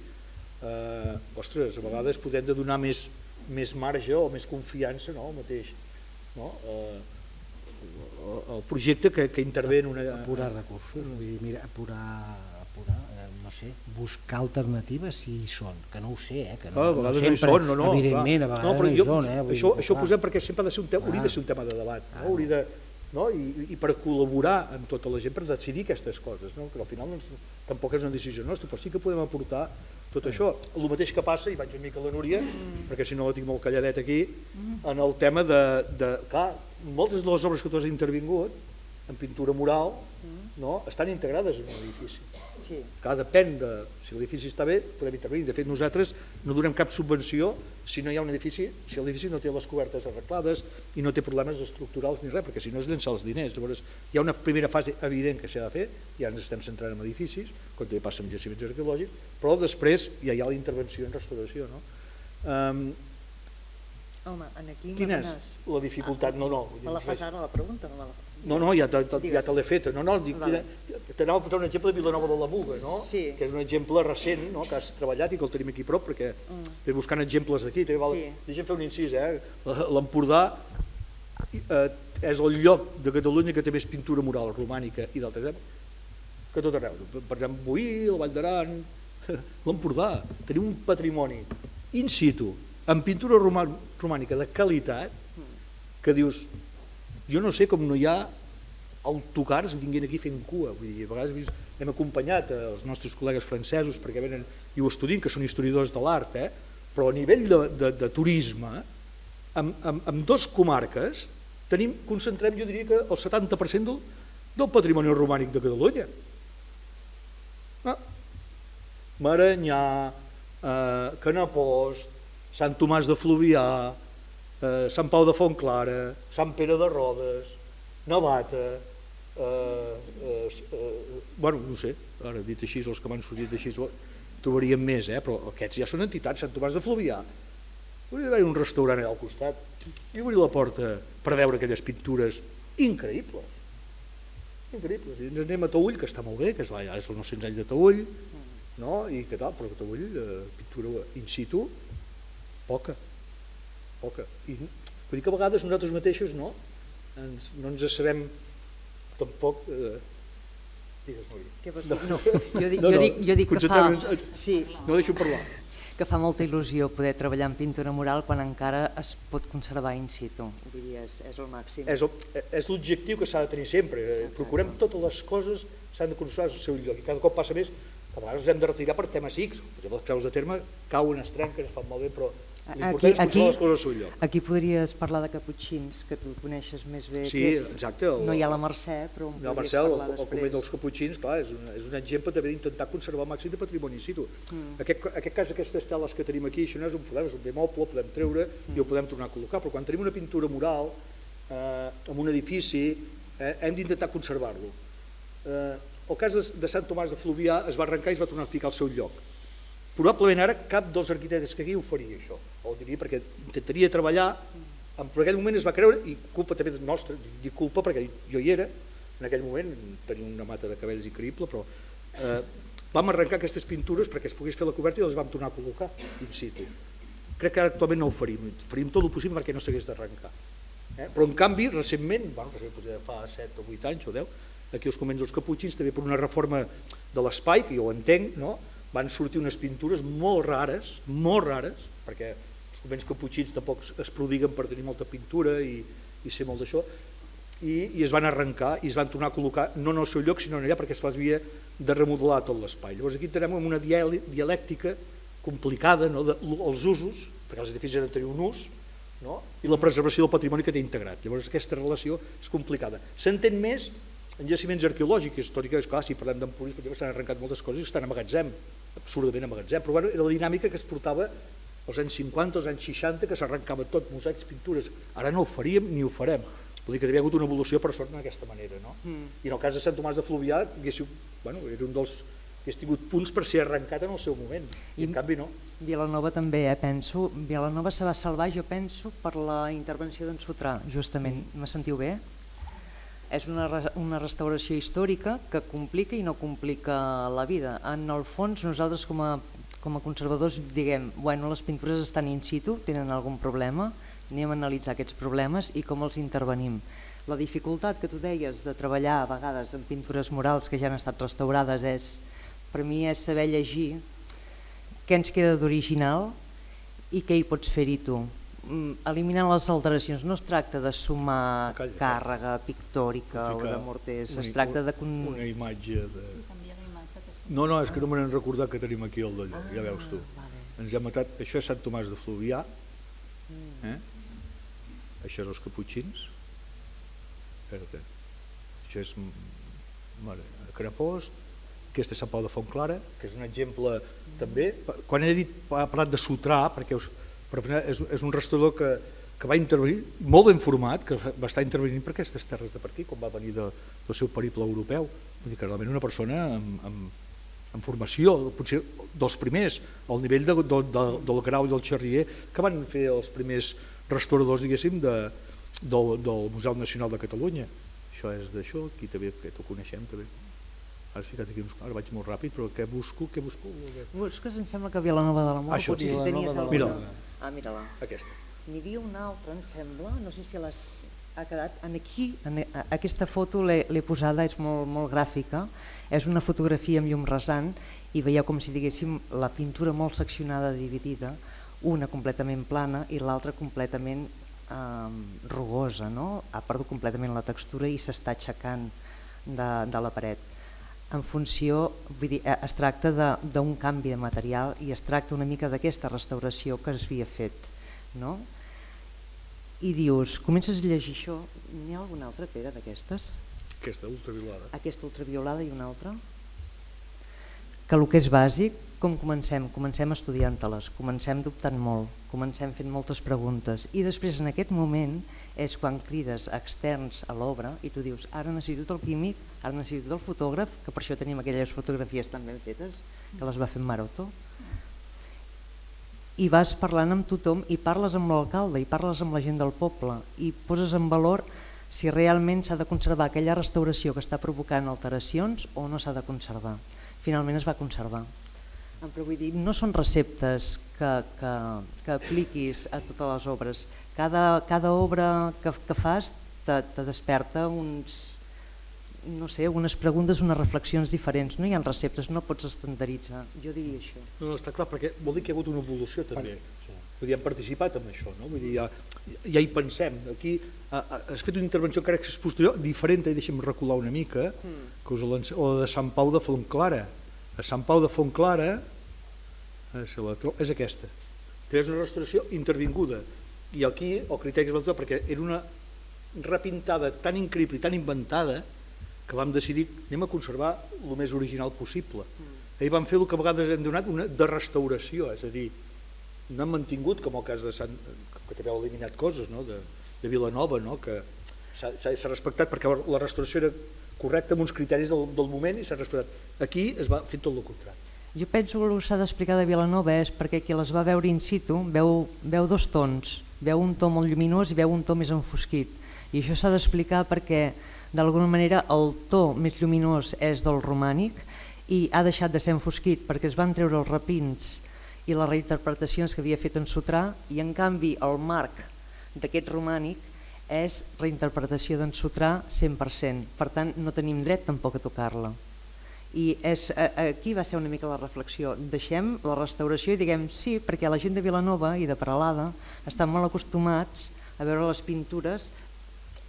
Ostres, a vegades podem de donar més marge o més confiança al mateix el projecte que intervé en una... Apurar recursos, vull dir, mira, apurar, no sé, buscar alternatives si hi són, que no ho sé, que no sempre, evidentment, a vegades no hi són. Això ho posem perquè sempre hauria de ser un tema de debat, i per col·laborar amb tota la gent per decidir aquestes coses, que al final tampoc és una decisió nostra, però sí que podem aportar tot això. El mateix que passa, i vaig una mica a la Núria, perquè si no la tinc molt calladet aquí, en el tema de... Clar, moltes de les obres que tu has intervingut, en pintura mural, estan integrades en un edifici. Clar, depèn de si l'edifici està bé, podem intervenir. De fet, nosaltres no donem cap subvenció si no hi ha un edifici, si l'edifici no té les cobertes arreglades i no té problemes estructurals ni res, perquè si no és llençar els diners. Llavors, hi ha una primera fase evident que s'ha de fer, i ara ens estem centrant en edificis, com també passa amb jaciments arqueològics, però després ja hi ha la intervenció en restauració. Quina és la dificultat? Me la fas ara la pregunta? No, ja te l'he feta. T'anava a posar un exemple de Vilanova de la Muga, que és un exemple recent, que has treballat i que el tenim aquí a prop, perquè estem buscant exemples aquí. Deixa'm fer un incís. L'Empordà és el lloc de Catalunya que té més pintura mural romànica i d'altres que tot arreu. Per exemple, Boí, el Vall d'Aran, l'Empordà. Tenim un patrimoni in situ, amb pintura romànica de qualitat, que dius... Jo no sé com no hi ha autocars vinguent aquí fent cua. Vull dir, a vegades hem acompanyat els nostres col·legues francesos perquè venen i ho estudien, que són historiadors de l'art, però a nivell de turisme, en dues comarques, concentrem, jo diria que el 70% del patrimoni romànic de Catalunya. Maranyà, Canapost, Sant Tomàs de Fluvià, Sant Pau de Fontclara, Sant Pere de Rodes, Navata, no sé, ara dit així, els que m'han sortit així trobaríem més, però aquests ja són entitats. Sant Tomàs de Fluvià, hauria d'haver un restaurant allà al costat i obrir la porta per veure aquelles pintures increïbles, increïbles. I ens anem a Taüll, que està molt bé, que és els 900 anys de Taüll, i què tal, però a Taüll, pintura in situ, poca. I vull dir que a vegades nosaltres mateixos no ens sabem tampoc... Digues, Núria. Jo dic que fa... No deixo parlar. Que fa molta il·lusió poder treballar en pintura mural quan encara es pot conservar in situ. Vull dir, és el màxim. És l'objectiu que s'ha de tenir sempre. Procurem totes les coses, s'han de conservar al seu lloc, i cada cop passa més que a vegades ens hem de retirar per temes X. Per exemple, els preus de terme cauen, es trenquen, es fan malbé, però l'important és conservar les coses al seu lloc. Aquí podries parlar de caputxins, que tu coneixes més bé. Sí, exacte. No hi ha la Mercè, però en podries parlar després. El convent dels caputxins, clar, és un exemple també d'intentar conservar el màxim de patrimoni in situ. En aquest cas, aquestes teles que tenim aquí, això no és un problema, és un bé moble, el podem treure i el podem tornar a col·locar, però quan tenim una pintura mural en un edifici, hem d'intentar conservar-lo. El cas de Sant Tomàs de Fluvià es va arrencar i es va tornar a ficar al seu lloc. Probablement ara cap dels arquitectes que aquí ho faria això, o diria perquè intentaria treballar, però en aquell moment es va creure, i culpa també nostra, dic culpa perquè jo hi era, en aquell moment tenia una mata de cabells increïble, però vam arrencar aquestes pintures perquè es pogués fer la coberta i les vam tornar a col·locar in situ. Crec que ara actualment no ho faríem tot el possible perquè no s'hagués d'arrencar. Però en canvi, recentment, fa 7 o 8 anys o 10, aquí als convents dels caputxins, també per una reforma de l'espai, que jo ho entenc, van sortir unes pintures molt rares, perquè els convents caputxins tampoc es prodiguen per tenir molta pintura i ser molt d'això, i es van arrencar i es van tornar a col·locar no en el seu lloc sinó allà perquè es havia de remodelar tot l'espai. Llavors aquí tenim una dialèctica complicada, no, dels usos, perquè els edificis han de tenir un ús, no? I la preservació del patrimoni que té integrat. Llavors aquesta relació és complicada. S'entén més en jaciments arqueològics, històrics, clar, si parlem d'Empúries, s'han arrencat moltes coses i estan a magatzem, absurdament a magatzem, però era la dinàmica que es portava als anys 50, als anys 60, que s'arrencava tot, mosaics, pintures. Ara no ho faríem ni ho farem. Vull dir que hi havia hagut una evolució per sort d'aquesta manera, no? I en el cas de Sant Tomàs de Fluvià, era un dels que hagués tingut punts per ser arrencat en el seu moment, i en canvi no. Vilanova també, penso. Vilanova se va salvar, jo penso, per la intervenció d'en Sotrà, justament. Me sentiu bé? És una restauració històrica que complica i no complica la vida. En el fons, nosaltres com a conservadors diguem, bueno, les pintures estan in situ, tenen algun problema, anem a analitzar aquests problemes i com els intervenim. La dificultat que tu deies de treballar a vegades en pintures murals que ja han estat restaurades per mi és saber llegir què ens queda d'original i què hi pots fer-hi tu. Eliminant les alteracions, no es tracta de sumar càrrega pictòrica o de morters, es tracta de... Una imatge de... No, és que no me n'he recordat que tenim aquí el d'allò, ja veus tu. Ens hem matat, això és Sant Tomàs de Fluvià, això és els caputxins, això és Crepós, aquesta és Sant Pau de Fontclara, que és un exemple també. Quan he parlat de Sotrà, perquè és un restaurador que va intervenir, molt ben format, que va estar intervenint per aquestes terres de per aquí, quan va venir del seu periple europeu. Vull dir que realment una persona en formació, potser dels primers, al nivell del Grau i del Xarrier, que van fer els primers restauradors, diguéssim, del Museu Nacional de Catalunya. Això és d'això, aquí també, que ho coneixem també. Ara vaig molt ràpid, però què busco? Busques, em sembla que Vilanova de la Mora, potser si tenies alguna. Mira-la. Aquesta. N'hi havia una altra, em sembla, no sé si ha quedat, aquí, aquesta foto l'he posada, és molt gràfica, és una fotografia amb llum rasant i veieu com si diguéssim la pintura molt seccionada, dividida, una completament plana i l'altra completament rugosa, ha perdut completament la textura i s'està aixecant de la paret. En funció, vull dir, es tracta d'un canvi de material i es tracta una mica d'aquesta restauració que es havia fet, no? I dius, comences a llegir això, n'hi ha alguna altra, Pere, d'aquestes? Aquesta ultraviolada. Aquesta ultraviolada i una altra? Que el que és bàsic, com comencem? Comencem estudiant-te-les, comencem dubtant molt, comencem fent moltes preguntes i després en aquest moment és quan crides externs a l'obra i tu dius, ara necessito el químic, ara necessito el fotògraf, que per això tenim aquelles fotografies tan ben fetes, que les va fer Maroto, i vas parlant amb tothom i parles amb l'alcalde i parles amb la gent del poble i poses en valor si realment s'ha de conservar aquella restauració que està provocant alteracions o no s'ha de conservar. Finalment es va conservar. Però vull dir, no són receptes que apliquis a totes les obres. Cada obra que fas te desperta unes preguntes, unes reflexions diferents. No hi ha receptes, no pots estandarditzar. Jo diria això. No, està clar, perquè vol dir que hi ha hagut una evolució també. Vull dir, hem participat en això, no? Vull dir, ja hi pensem. Aquí has fet una intervenció encara que és posterior, diferent, i deixa'm recular una mica, o de Sant Pau de Fontclara. A Sant Pau de Fontclara és aquesta. És una restauració intervinguda. I aquí el criteri és perquè era una repintada tan increïble i tan inventada que vam decidir anem a conservar el més original possible. I vam fer el que a vegades hem donat una de restauració, és a dir, no hem mantingut, com el cas de que també heu eliminat coses, de Vilanova, que s'ha respectat perquè la restauració era correcta amb uns criteris del moment i s'ha respectat. Aquí es va fer tot el contrari. Jo penso que el que s'ha d'explicar de Vilanova és perquè qui les va veure in situ veu dos tons, veu un to molt lluminós i veu un to més enfosquit. I això s'ha d'explicar perquè d'alguna manera el to més lluminós és del romànic i ha deixat de ser enfosquit perquè es van treure els repins i les reinterpretacions que havia fet en Sotrà i en canvi el marc d'aquest romànic és reinterpretació d'en Sotrà 100%, per tant no tenim dret tampoc a tocar-la. I aquí va ser una mica la reflexió. Deixem la restauració i diguem sí, perquè la gent de Vilanova i de Peralada estan molt acostumats a veure les pintures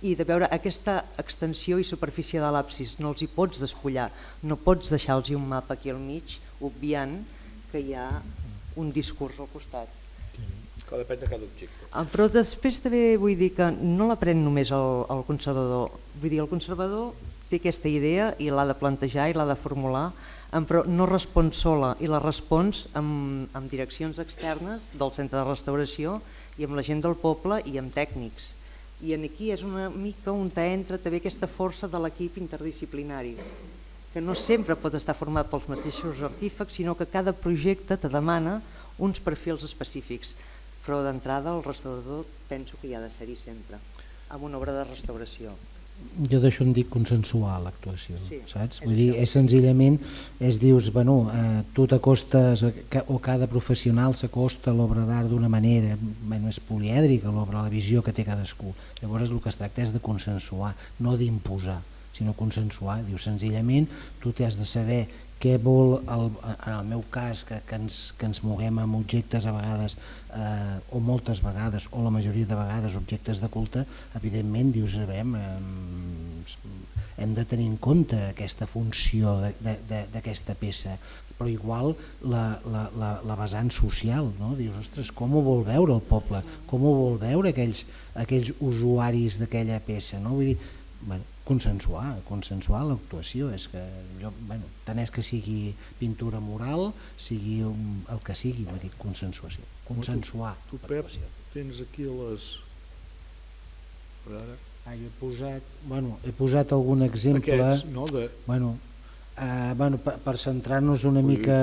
i de veure aquesta extensió i superfície de l'absis. No els hi pots despullar, no pots deixar-los un mapa aquí al mig obviant que hi ha un discurs al costat. Que depèn de cada objecte. Però després també vull dir que no l'aprèn només el conservador. Vull dir, el conservador té aquesta idea i l'ha de plantejar i l'ha de formular, però no respon sola i la respons amb direccions externes del centre de restauració i amb la gent del poble i amb tècnics. I aquí és una mica on entra també aquesta força de l'equip interdisciplinari, que no sempre pot estar format pels mateixos artífecs, sinó que cada projecte te demana uns perfils específics. Però d'entrada el restaurador penso que hi ha de ser-hi sempre, amb una obra de restauració. Jo d'això en dic consensuar l'actuació, Sí, saps? Vull dir, és senzillament, dius, bueno, tu t'acostes, o cada professional s'acosta a l'obra d'art d'una manera, és polièdrica l'obra, la visió que té cadascú. Llavors el que es tracta és de consensuar, no d'imposar, sinó consensuar. Dius, senzillament, tu t'has de saber què vol, en el meu cas, que ens moguem amb objectes a vegades, o moltes vegades, o la majoria de vegades objectes de culte, evidentment dius, hem de tenir en compte aquesta funció d'aquesta peça, però igual la vessant social, no? Dius, ostres, com ho vol veure el poble, com ho vol veure aquells usuaris d'aquella peça, no? Vull dir, consensuar l'actuació, és que tant és que sigui pintura mural, sigui el que sigui, vull dir, consensuar Tu, Pep, tens aquí les... Jo he posat algun exemple. Aquests, no? Per centrar-nos una mica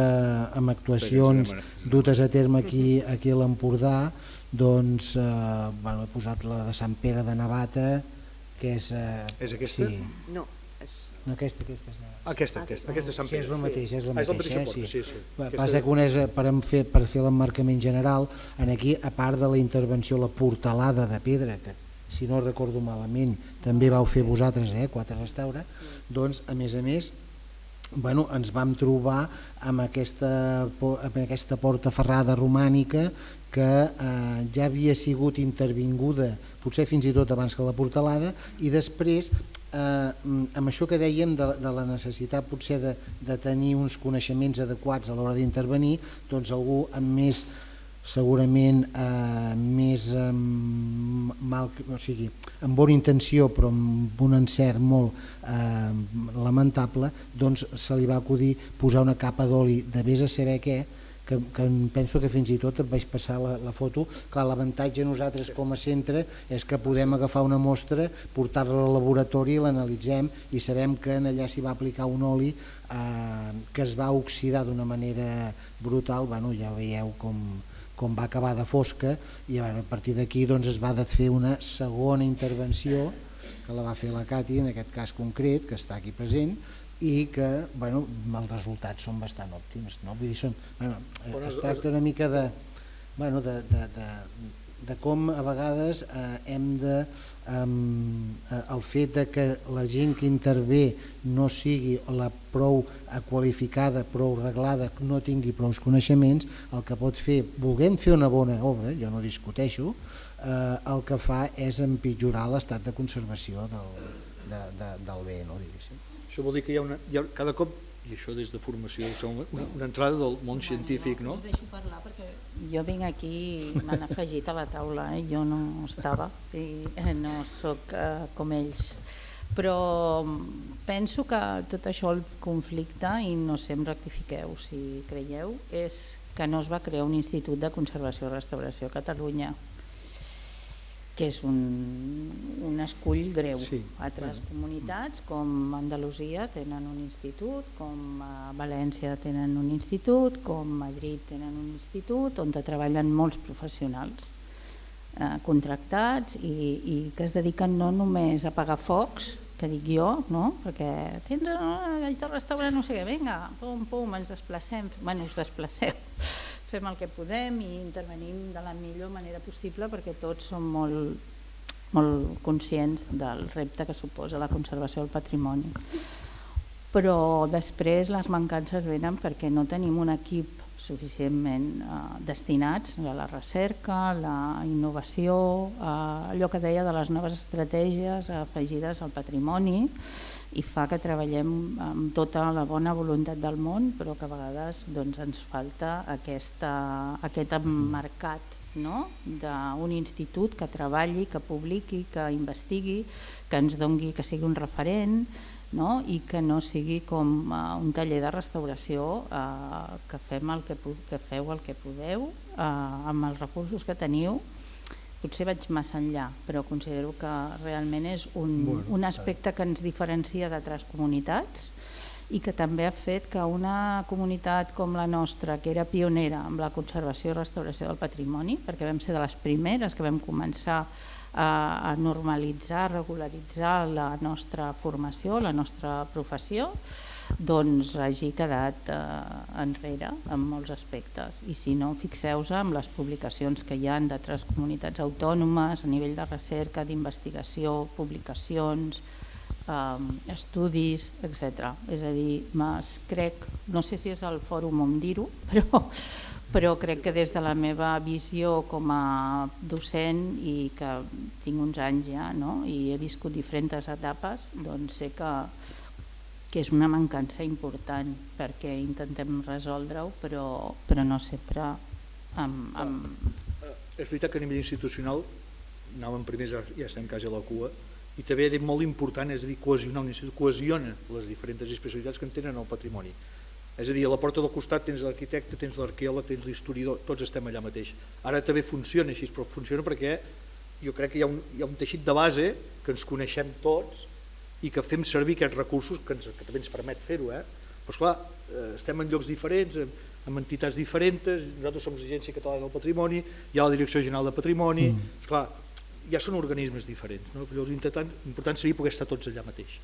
en actuacions dutes a terme aquí a l'Empordà, doncs he posat la de Sant Pere de Navata, que és... És aquesta? Sí. No, aquesta és Aquesta és Sant Pere. Sí, és la mateixa. És la mateixa porta, sí. Passa que una és per fer l'emmarcament general, aquí, a part de la intervenció, la portalada de pedra, que si no recordo malament també vau fer vosaltres, Quatre Restaura, doncs a més ens vam trobar amb aquesta porta ferrada romànica que ja havia sigut intervinguda, potser fins i tot abans que la portalada, i després amb això que dèiem de la necessitat potser de tenir uns coneixements adequats a l'hora d'intervenir, doncs algú amb més, segurament més amb bona intenció però amb un encert molt lamentable, doncs se li va acudir posar una capa d'oli de vés a saber què, que penso que fins i tot et vaig passar la foto. Clar, l'avantatge nosaltres com a centre és que podem agafar una mostra, portar-la al laboratori, l'analitzem i sabem que allà s'hi va aplicar un oli que es va oxidar d'una manera brutal. Ja veieu com va acabar de fosca, i a partir d'aquí es va fer una segona intervenció que la va fer la Cati, en aquest cas concret, que està aquí present, i que els resultats són bastant òptims. Es tracta una mica de com a vegades el fet que la gent que intervé no sigui la prou qualificada, prou reglada, no tingui prou coneixements, el que pot fer, volent fer una bona obra, jo no discuteixo, el que fa és empitjorar l'estat de conservació del bé, diguéssim. Això vol dir que hi ha cada cop, i això des de formació, una entrada del món científic, no? Us deixo parlar perquè jo vinc aquí i m'han afegit a la taula, jo no estava i no sóc com ells, però penso que tot això, el conflicte, i no sé, em rectifiqueu si creieu, és que no es va crear un institut de conservació i restauració a Catalunya, que és un escull greu. Altres comunitats com Andalusia tenen un institut, com a València tenen un institut, com Madrid tenen un institut on treballen molts professionals contractats i que es dediquen no només a apagar focs, que dic jo, perquè tens allà de restaurant no sé què, vinga, pum, pum, ens desplacem, us desplaceu, fem el que podem i intervenim de la millor manera possible perquè tots som molt conscients del repte que suposa la conservació del patrimoni. però després les mancances venen perquè no tenim un equip suficientment destinats a la recerca, la innovació, allò que deia de les noves estratègies afegides al patrimoni, i fa que treballem amb tota la bona voluntat del món, però que a vegades ens falta aquest emmarcat, no? D'un institut que treballi, que publiqui, que investigui, que ens doni, que sigui un referent, no? I que no sigui com un taller de restauració que fem el que feu el que podeu amb els recursos que teniu. Potser vaig massa enllà, però considero que realment és un aspecte que ens diferencia d'altres comunitats i que també ha fet que una comunitat com la nostra, que era pionera amb la conservació i restauració del patrimoni, perquè vam ser de les primeres que vam començar a normalitzar, a regularitzar la nostra formació, la nostra professió, doncs hagi quedat enrere en molts aspectes. I si no, fixeu-vos amb les publicacions que hi ha d'altres comunitats autònomes a nivell de recerca, d'investigació, publicacions, estudis, etc. És a dir, crec, no sé si és el fòrum on dir-ho, però crec que des de la meva visió com a docent i que tinc uns anys ja, no? I he viscut diferents etapes, doncs sé que és una mancança important perquè intentem resoldre-ho, però no sempre És veritat que a nivell institucional anàvem primers, ja estem quasi a la cua, i també és molt important, és a dir, cohesionar un institut, cohesiona les diferents especialitats que en tenen el patrimoni. És a dir, a la porta del costat tens l'arquitecte, tens l'arqueòleg, tens l'historiador, tots estem allà mateix. Ara també funciona així, però funciona perquè jo crec que hi ha un teixit de base que ens coneixem tots i que fem servir aquests recursos que també ens permet fer-ho. Però esclar, estem en llocs diferents, amb entitats diferents, nosaltres som l'Agència Catalana del Patrimoni, hi ha la Direcció General de Patrimoni, esclar, ja són organismes diferents. L'important seria poder estar tots allà mateix.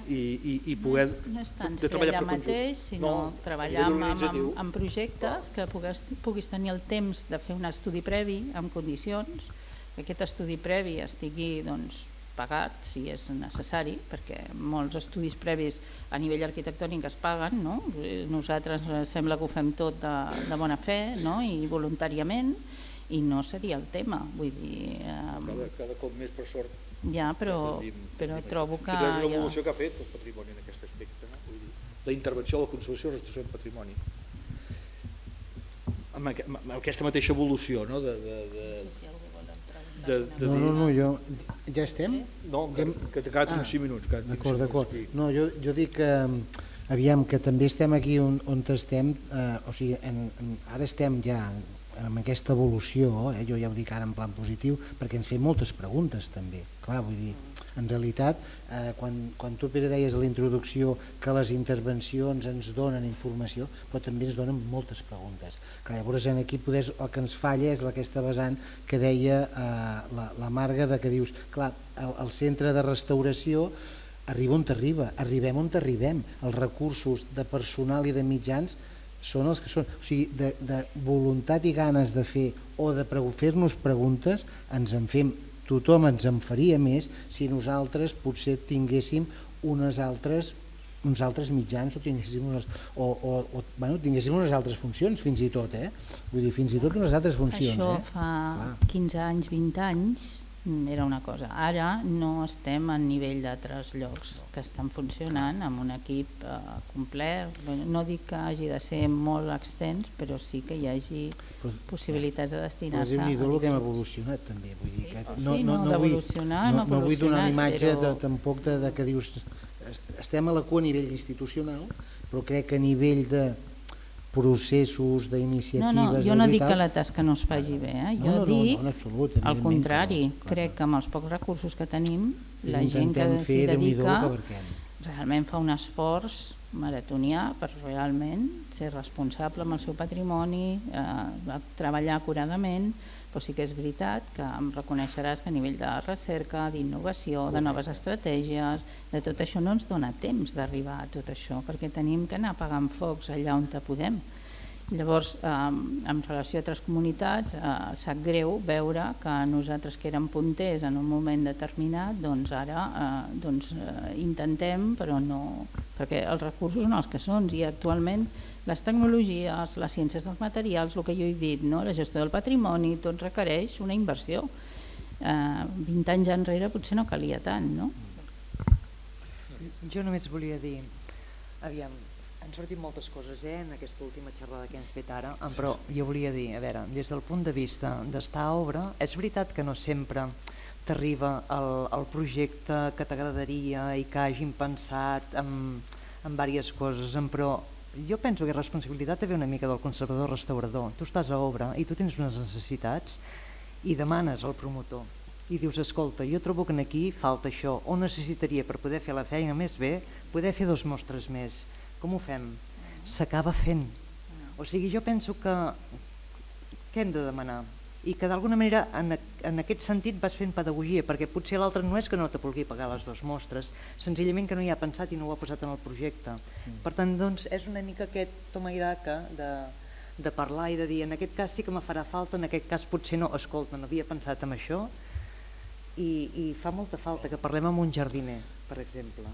I poder no és tant ser allà mateix, sinó treballar en projectes que puguis tenir el temps de fer un estudi previ en condicions, que aquest estudi previ estigui pagat si és necessari, perquè molts estudis previs a nivell arquitectònic es paguen, no? Nosaltres sembla que ho fem tot de bona fe, no? I voluntàriament, i no seria el tema, vull dir... Cada cop més, per sort. Ja, però trobo que... És l'evolució que ha fet el patrimoni en aquest aspecte, no? La intervenció, la conservació i la restauració del patrimoni. Amb aquesta mateixa evolució, no? No, ja estem? No, que cada 5 minuts. D'acord. No, jo dic que, aviam, que també estem aquí on estem, o sigui, ara estem ja amb aquesta evolució, jo ja ho dic ara en plan positiu, perquè ens fem moltes preguntes també. Clar, vull dir, en realitat, quan tu, Pere, deies a la introducció que les intervencions ens donen informació, però també ens donen moltes preguntes. Clar, llavors aquí el que ens falla és aquesta vessant que deia la Marga, que dius, clar, el centre de restauració arriba on arriba, arribem on arribem, els recursos de personal i de mitjans són els que són, o sigui, de voluntat i ganes de fer o de fer-nos preguntes ens en fem, tothom ens en faria més si nosaltres potser tinguéssim uns altres mitjans o tinguéssim unes altres funcions fins i tot, vull dir, fins i tot unes altres funcions. Això fa 15 anys, 20 anys era una cosa, ara no estem a nivell d'altres llocs que estan funcionant amb un equip complet, no dic que hagi de ser molt extens, però sí que hi hagi possibilitats de destinar-se. Però déu-n'hi-do el que hem evolucionat també, vull dir que no vull donar una imatge tampoc que dius estem a la cua a nivell institucional, però crec que a nivell de processos, d'iniciatives... Jo no dic que la tasca no es faci bé, jo dic al contrari, crec que amb els pocs recursos que tenim la gent que s'hi dedica realment fa un esforç maratonià per realment ser responsable amb el seu patrimoni, treballar acuradament, però sí que és veritat que em reconeixeràs que a nivell de recerca, d'innovació, de noves estratègies, de tot això no ens dona temps d'arribar a tot això, perquè tenim que anar apagant focs allà on podem. Llavors, en relació a altres comunitats, sap greu veure que nosaltres que érem punters en un moment determinat, doncs ara intentem, però no perquè els recursos són els que són i actualment les tecnologies, les ciències dels materials, el que jo he dit, no? La gestió del patrimoni, tot requereix una inversió. 20 anys enrere potser no calia tant, no? Jo només volia dir, aviam, han sortit moltes coses en aquesta última xerrada que hem fet ara, però jo volia dir, a veure, des del punt de vista d'estar a obra, és veritat que no sempre t'arriba el projecte que t'agradaria i que hagin pensat en diverses coses, però jo penso que és responsabilitat també una mica del conservador-restaurador. Tu estàs a obra i tu tens unes necessitats i demanes al promotor i dius, escolta, jo trobo que aquí falta això, o necessitaria per poder fer la feina més bé, poder fer 2 mostres més. Com ho fem? S'acaba fent. O sigui, jo penso que què hem de demanar? I que d'alguna manera en aquest sentit vas fent pedagogia, perquè potser l'altre no és que no te vulgui pagar les 2 mostres, senzillament que no hi ha pensat i no ho ha posat en el projecte. Per tant, doncs, és una mica aquest toma i daca de parlar i de dir, en aquest cas sí que me farà falta, en aquest cas potser no, escolta, no havia pensat en això, i fa molta falta que parlem amb un jardiner, per exemple.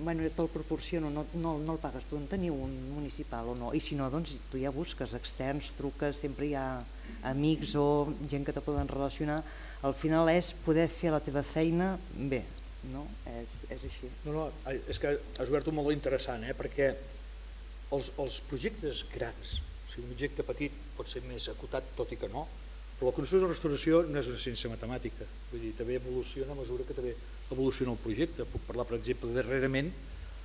Bueno, te'l proporciono, no el pagues tu, en teniu un municipal o no, i si no, doncs tu ja busques externs, truques, sempre hi ha amics o gent que te poden relacionar. Al final és poder fer la teva feina bé, no? És així. No, és que has obert un meló interessant, perquè els projectes grans, o sigui, un projecte petit pot ser més acotat, tot i que no, però la conservació i la restauració no és una ciència matemàtica, vull dir, també evoluciona a mesura que també evoluciona el projecte. Puc parlar, per exemple, darrerament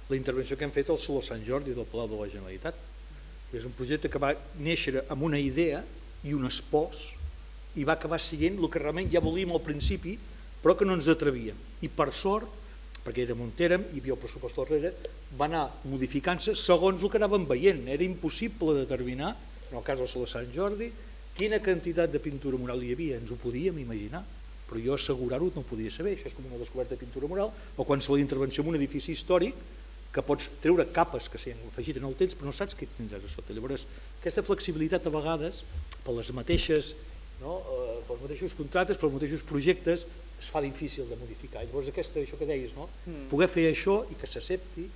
la intervenció que hem fet al Saló Sant Jordi del Palau de la Generalitat. És un projecte que va néixer amb una idea i un espòs i va acabar sent el que realment ja volíem al principi, però que no ens atrevíem. I per sort, perquè érem on érem, hi havia el pressupost al darrere, va anar modificant-se segons el que anàvem veient. Era impossible determinar, en el cas del Saló Sant Jordi, quina quantitat de pintura mural hi havia, ens ho podíem imaginar, però jo assegurar-ho no ho podia saber. Això és com una descoberta de pintura mural o qualsevol intervenció en un edifici històric que pots treure capes que s'han afegit en el temps però no saps què tindràs a sota. Llavors, aquesta flexibilitat a vegades, per les mateixes, pels mateixos contractes, pels mateixos projectes, es fa difícil de modificar. Llavors, això que deies, poder fer això i que s'accepti,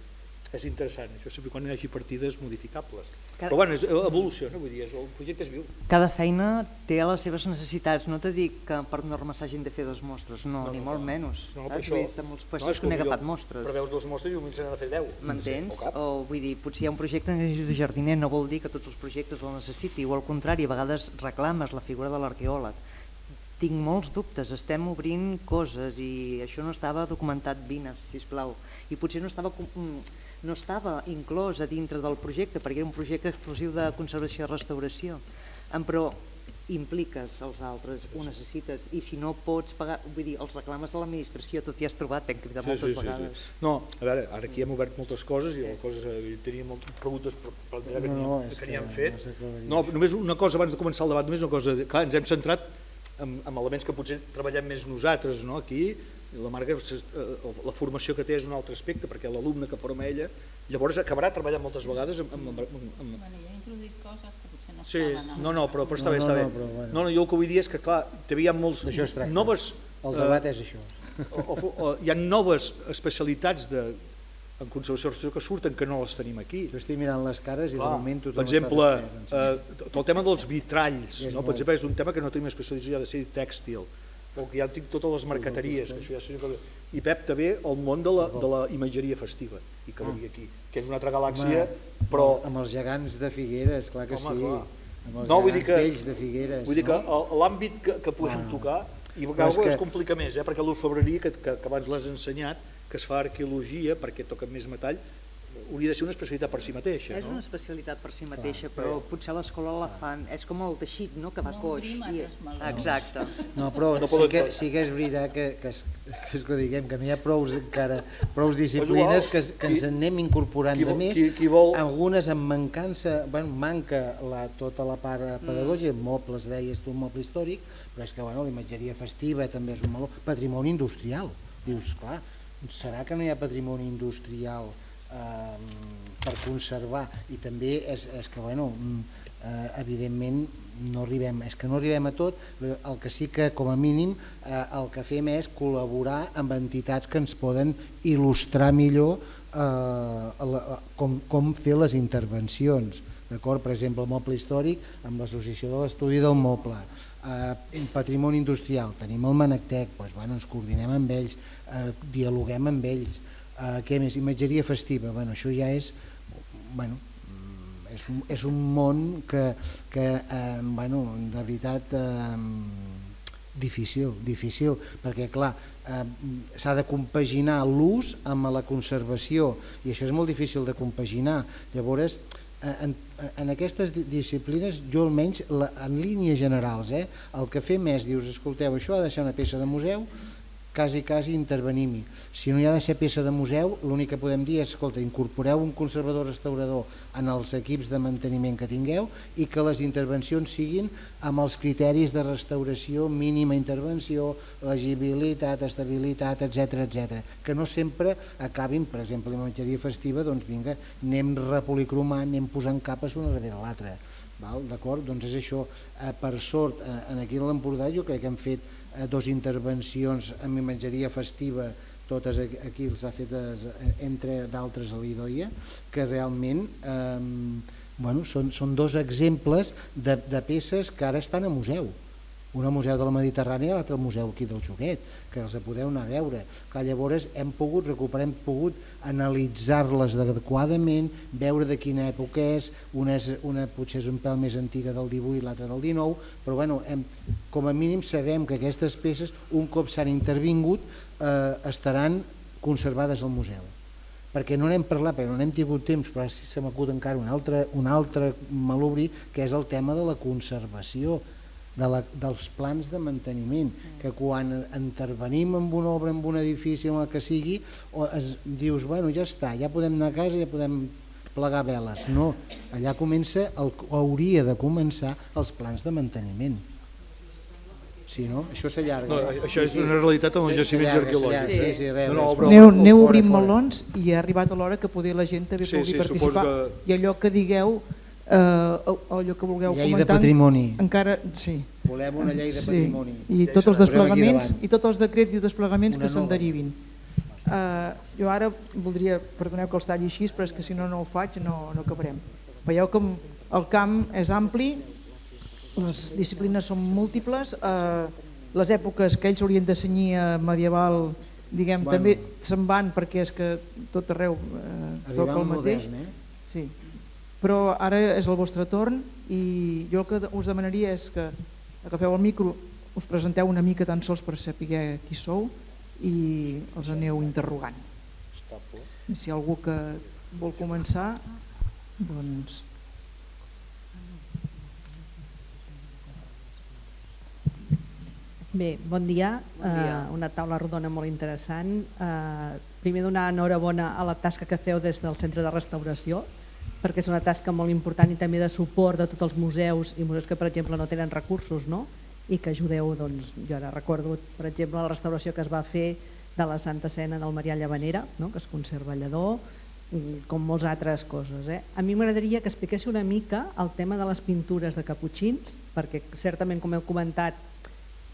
és interessant, això sempre quan hi hagi partides modificables. Però bueno, evoluciona, vull dir, el projecte és viu. Cada feina té les seves necessitats, no t'he dit que per norma s'hagin de fer 2 mostres, no, ni molt menys. Has vist en molts puestos que n'he agafat mostres. Preveus 2 mostres i potser n'ha de fer 10. M'entens? O vull dir, potser hi ha un projecte de jardiner, no vol dir que tots els projectes el necessiti, o al contrari, a vegades reclames la figura de l'arqueòleg. Tinc molts dubtes, estem obrint coses i això no estava documentat, vine, sisplau, i potser no estava inclòs a dintre del projecte perquè era un projecte exclusiu de conservació i restauració, però impliques els altres, ho necessites i si no pots pagar, vull dir, els reclames de l'administració, tu t'hi has trobat, t'hem cridat moltes vegades. No, a veure, ara aquí hem obert moltes coses i teníem preguntes que n'hi hem fet. No, només una cosa abans de començar el debat, només una cosa, clar, ens hem centrat en elements que potser treballem més nosaltres, no? Aquí la Marga, la formació que té és un altre aspecte perquè l'alumne que forma ella llavors acabarà treballant moltes vegades Bueno, jo he introduït coses que potser no estaven. No, però està bé, està bé. No, jo el que vull dir és que clar, hi ha molts noves... El debat és això. Hi ha noves especialitats en conservació i restauració que surten que no les tenim aquí. Jo estic mirant les cares i de moment tothom per exemple, el tema dels vitralls, per exemple, és un tema que no tenim especialització, ha de ser tèxtil, o que ja tinc totes les marqueteries, i Pep també el món de la imatgeria festiva, i que venia aquí, que és una altra galàxia, però... Amb els gegants de Figueres, clar que sí, amb els gegants vells de Figueres. Vull dir que l'àmbit que podem tocar, i es complica més, perquè l'orfebreria, que abans l'has ensenyat, que es fa arqueologia, perquè toca més metall, hauria de ser una especialitat per si mateixa. És una especialitat per si mateixa, però potser a l'escola la fan, és com el teixit, que va coix. Exacte. No, però sí que és veritat que diguem que no hi ha prou disciplines que ens anem incorporant de més. Algunes amb manca tota la part pedagògica, mobles, deies tu, un moble històric, però és que l'imatgeria festiva també és un valor. Patrimoni industrial. Dius, clar, serà que no hi ha patrimoni industrial per conservar? I també és que, evidentment, no arribem a tot. El que sí que, com a mínim, el que fem és col·laborar amb entitats que ens poden il·lustrar millor com fer les intervencions. D'acord? Per exemple, el moble històric amb l'Associació de l'Estudi del Moble, patrimoni industrial, tenim el Manactec, doncs, bueno, ens coordinem amb ells, dialoguem amb ells. Què més? Imatgeria festiva, bueno, això ja és, bueno, és un món que bueno, de veritat difícil, perquè clar, s'ha de compaginar l'ús amb la conservació i això és molt difícil de compaginar. Llavors, en aquestes disciplines, jo almenys en línies generals, el que fem és, dius, escolteu, això ha de ser una peça de museu, quasi intervenim-hi. Si no hi ha de ser peça de museu, l'únic que podem dir és, escolta, incorporeu un conservador restaurador en els equips de manteniment que tingueu i que les intervencions siguin amb els criteris de restauració, mínima intervenció, legibilitat, estabilitat, etc. Que no sempre acabin, per exemple, en imatgeria festiva, doncs vinga, anem repolicromant, anem posant capes una darrere l'altra. D'acord? Doncs és això. Per sort, aquí a l'Empordà jo crec que hem fet 2 intervencions amb imatgeria festiva, totes aquí les ha fetes entre d'altres a l'Idoia, que realment són 2 exemples de peces que ara estan a museu. Una al Museu de la Mediterrània i l'altra al Museu aquí del Joguet, que els podeu anar a veure. Llavors hem pogut analitzar-les adequadament, veure de quina època és, una potser és un pèl més antiga del 18 i l'altra del 19, però bueno, com a mínim sabem que aquestes peces, un cop s'han intervingut, estaran conservades al museu. Perquè no n'hem parlat, perquè no n'hem tingut temps, però si se m'acut encara un altre malobri, que és el tema de la conservació, dels plans de manteniment, que quan intervenim en una obra, en un edifici, en el que sigui, dius, bueno, ja està, ja podem anar a casa, ja podem plegar veles. No, allà hauria de començar els plans de manteniment. Sí, no? Això s'allarga. Això és una realitat amb els jaciments arqueològics. Aneu obrint melons i ha arribat a l'hora que poder la gent també pugui participar. I allò que digueu, allò que vulgueu comentar, llei de patrimoni, encara sí, volem una llei de patrimoni i tots els desplegaments i tots els decrets i desplegaments que se'n derivin. Jo ara voldria, perdoneu que els talli així, però és que si no ho faig no acabarem. Veieu que el camp és ampli, les disciplines són múltiples, les èpoques que ells haurien de cenyir a medieval, diguem, també se'n van perquè és que tot arreu toca el mateix. Sí. Però ara és el vostre torn i jo el que us demanaria és que agafeu el micro, us presenteu una mica tan sols per saber qui sou i els aneu interrogant. Si hi ha algú que vol començar, doncs... Bé, bon dia. Una taula rodona molt interessant. Primer donar enhorabona a la tasca que feu des del Centre de Restauració, perquè és una tasca molt important i també de suport de tots els museus i museus que, per exemple, no tenen recursos, i que ajudeu. Jo ara recordo, per exemple, la restauració que es va fer de la Santa Cena del Marià Llavanera, que es conserva a Lledó, com moltes altres coses. A mi m'agradaria que expliquéssiu una mica el tema de les pintures de caputxins, perquè certament, com heu comentat,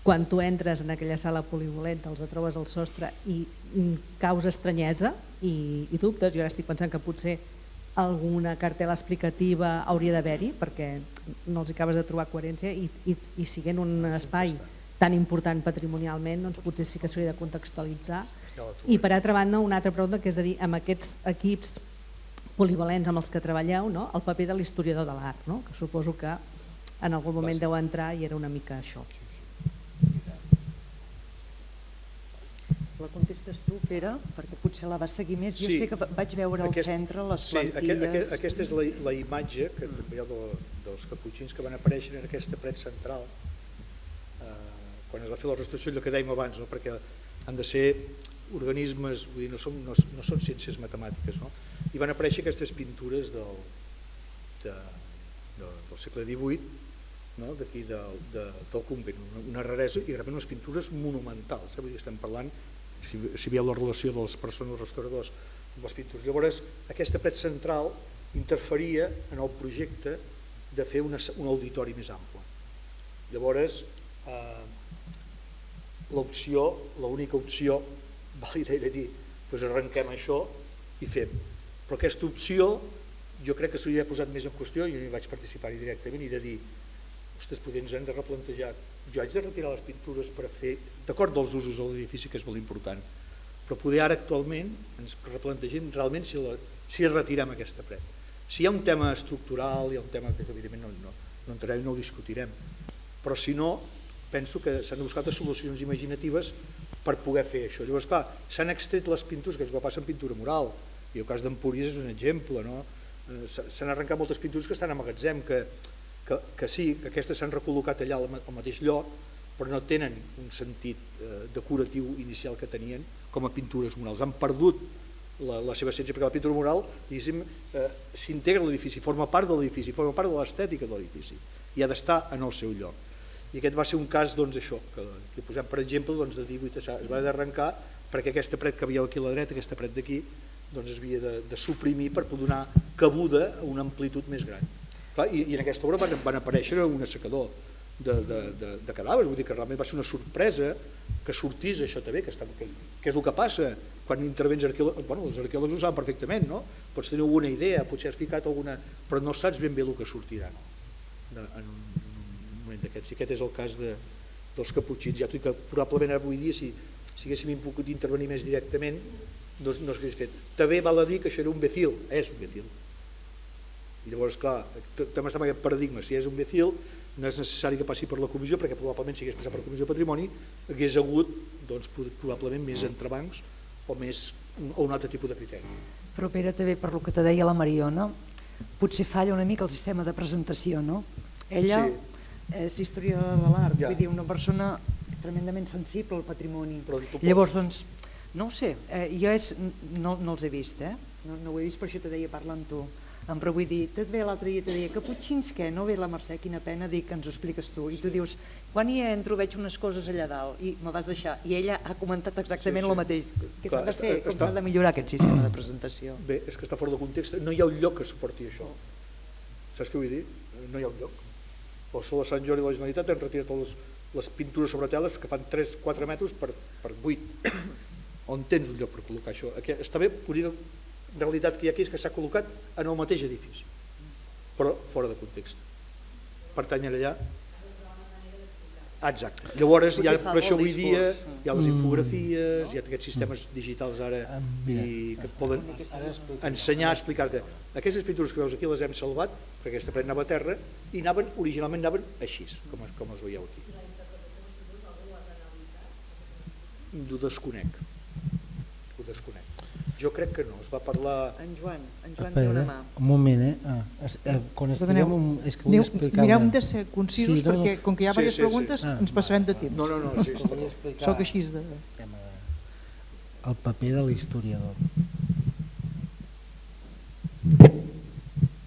quan tu entres en aquella sala polivalent els trobes al sostre i causa estranyesa i dubtes. Jo ara estic pensant que potser alguna cartel·la explicativa hauria d'haver-hi perquè no els acabes de trobar coherència i siguent un espai tan important patrimonialment, doncs potser sí que s'hauria de contextualitzar. I per altra banda, una altra pregunta, que és de dir, amb aquests equips polivalents amb els que treballeu, el paper de l'historiador de l'art, que suposo que en algun moment deu entrar i era una mica això. La contestes tu, Pere, perquè potser la vas seguir més. Jo sé que vaig veure al centre les plantilles. Aquesta és la imatge que també hi ha dels caputxins que van aparèixer en aquesta paret central quan es va fer la restauració, allò que dèiem abans, perquè han de ser organismes, vull dir, no són ciències matemàtiques, i van aparèixer aquestes pintures del segle XVIII, d'aquí del convent, una raresa i realment unes pintures monumentals, vull dir, estem parlant, si veieu la relació de les persones restauradors amb les pintures. Llavors, aquesta paret central interferia en el projecte de fer un auditori més ample. Llavors, l'única opció, vàlida era dir, doncs arrenquem això i fem. Però aquesta opció jo crec que s'hauria posat més en qüestió, jo hi vaig participar-hi directament, i de dir, ostres, potser ens hem de replantejar, jo haig de retirar les pintures per fer, d'acord dels usos de l'edifici, que és molt important, però poder ara actualment ens replantegem realment si retirem aquesta paret. Si hi ha un tema estructural, hi ha un tema que evidentment no entrarem i no ho discutirem, però si no, penso que s'han de buscar solucions imaginatives per poder fer això. Llavors, clar, s'han extret les pintures, que és el que passa en pintura mural, i el cas d'Empúries és un exemple, no? S'han arrencat moltes pintures que estan a magatzem, que sí, que aquestes s'han recol·locat allà al mateix lloc, però no tenen un sentit decoratiu inicial que tenien com a pintures murals. Han perdut la seva essència, perquè la pintura mural s'integra a l'edifici, forma part de l'edifici, forma part de l'estètica de l'edifici, i ha d'estar en el seu lloc. I aquest va ser un cas, doncs, això, que posem per exemple, de 18 es va d'arrencar perquè aquesta paret que veieu aquí a la dreta, aquesta paret d'aquí, doncs es havia de suprimir per donar cabuda a una amplitud més gran. I en aquesta obra van aparèixer un assecador de cadàvers, vull dir que realment va ser una sorpresa que sortís això també, que és el que passa quan intervens arqueòlegs. Bueno, els arqueòlegs ho saben perfectament, no? Pots tenir alguna idea, potser has ficat alguna, però no saps ben bé el que sortirà en un moment d'aquests. I aquest és el cas dels caputxins. Ja t'ho dic que probablement avui dia, si haguéssim pogut intervenir més directament, no s'hagués fet. També val a dir que això era un becil, és un becil. I llavors, clar, també està en aquest paradigma, si és un becil, no és necessari que passi per la comissió, perquè probablement si hagués passat per la comissió de patrimoni hagués hagut, doncs, probablement més entrebancs o un altre tipus de criteri. Però Pere, també per lo que te deia la Mariona, potser falla una mica el sistema de presentació, no? Ella és historiadora de l'art, vull dir, una persona tremendament sensible al patrimoni. Llavors, doncs, no ho sé, jo no els he vist, no ho he vist, per això te deia parlar amb tu. Però vull dir, també l'altre dia te deia, caputxins què? No ve la Mercè, quina pena, dic que ens ho expliques tu. I tu dius, quan hi entro veig unes coses allà dalt i me vas deixar. I ella ha comentat exactament el mateix. Què s'ha de fer? Com s'ha de millorar aquest sistema de presentació? Bé, és que està fora de context. No hi ha un lloc que suporti això. Saps què vull dir? No hi ha un lloc. El Sol de Sant Jordi i la Generalitat han retirat les pintures sobre teles que fan 3-4 metres per 8. On tens un lloc per col·locar això? Està bé, la realitat que hi ha aquí és que s'ha col·locat en el mateix edifici, però fora de context. Pertany allà? Exacte. Llavors, per això avui dia hi ha les infografies, hi ha aquests sistemes digitals ara que poden ensenyar, explicar-te. Aquestes pintures que veus aquí les hem salvat, perquè aquesta paret anava a terra, i originalment anaven així, com els veieu aquí. Ho desconec. Jo crec que no, es va parlar... En Joan té una mà. Un moment, quan estiguem... Mireu de ser concisos perquè com que hi ha diverses preguntes ens passarem de temps. No, sí. Soc així de... El paper de l'historiador.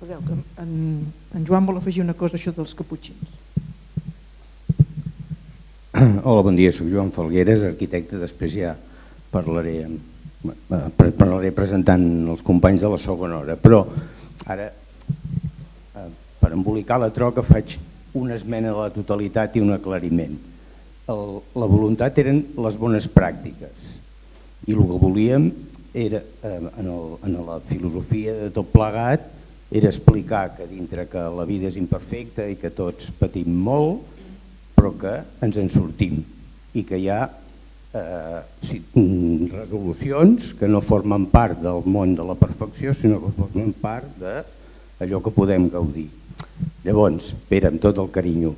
Veieu que en Joan vol afegir una cosa això dels caputxins. Hola, bon dia, soc Joan Falgueres, arquitecte, després ja parlaré presentant els companys de la segona hora, però ara per embolicar la troca faig una esmena de la totalitat i un aclariment. La voluntat eren les bones pràctiques i el que volíem era, en la filosofia de tot plegat, era explicar que dintre que la vida és imperfecta i que tots patim molt, però que ens en sortim i que hi ha resolucions que no formen part del món de la perfecció, sinó que formen part d'allò que podem gaudir. Llavors, Pere, amb tot el carinyo,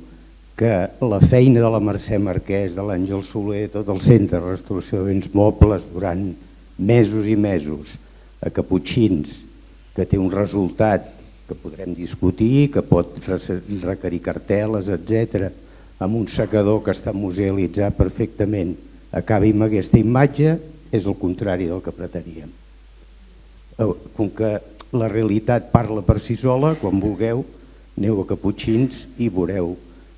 que la feina de la Mercè Marquès, de l'Àngel Soler, tot el Centre de Restauració de Béns Mobles durant mesos i mesos a Caputxins, que té un resultat que podrem discutir, que pot requerir cartel·les, etc., amb un secador que està musealitzat perfectament, acabi amb aquesta imatge, és el contrari del que preteníem. Com que la realitat parla per si sola, quan vulgueu, aneu a Caputxins i veureu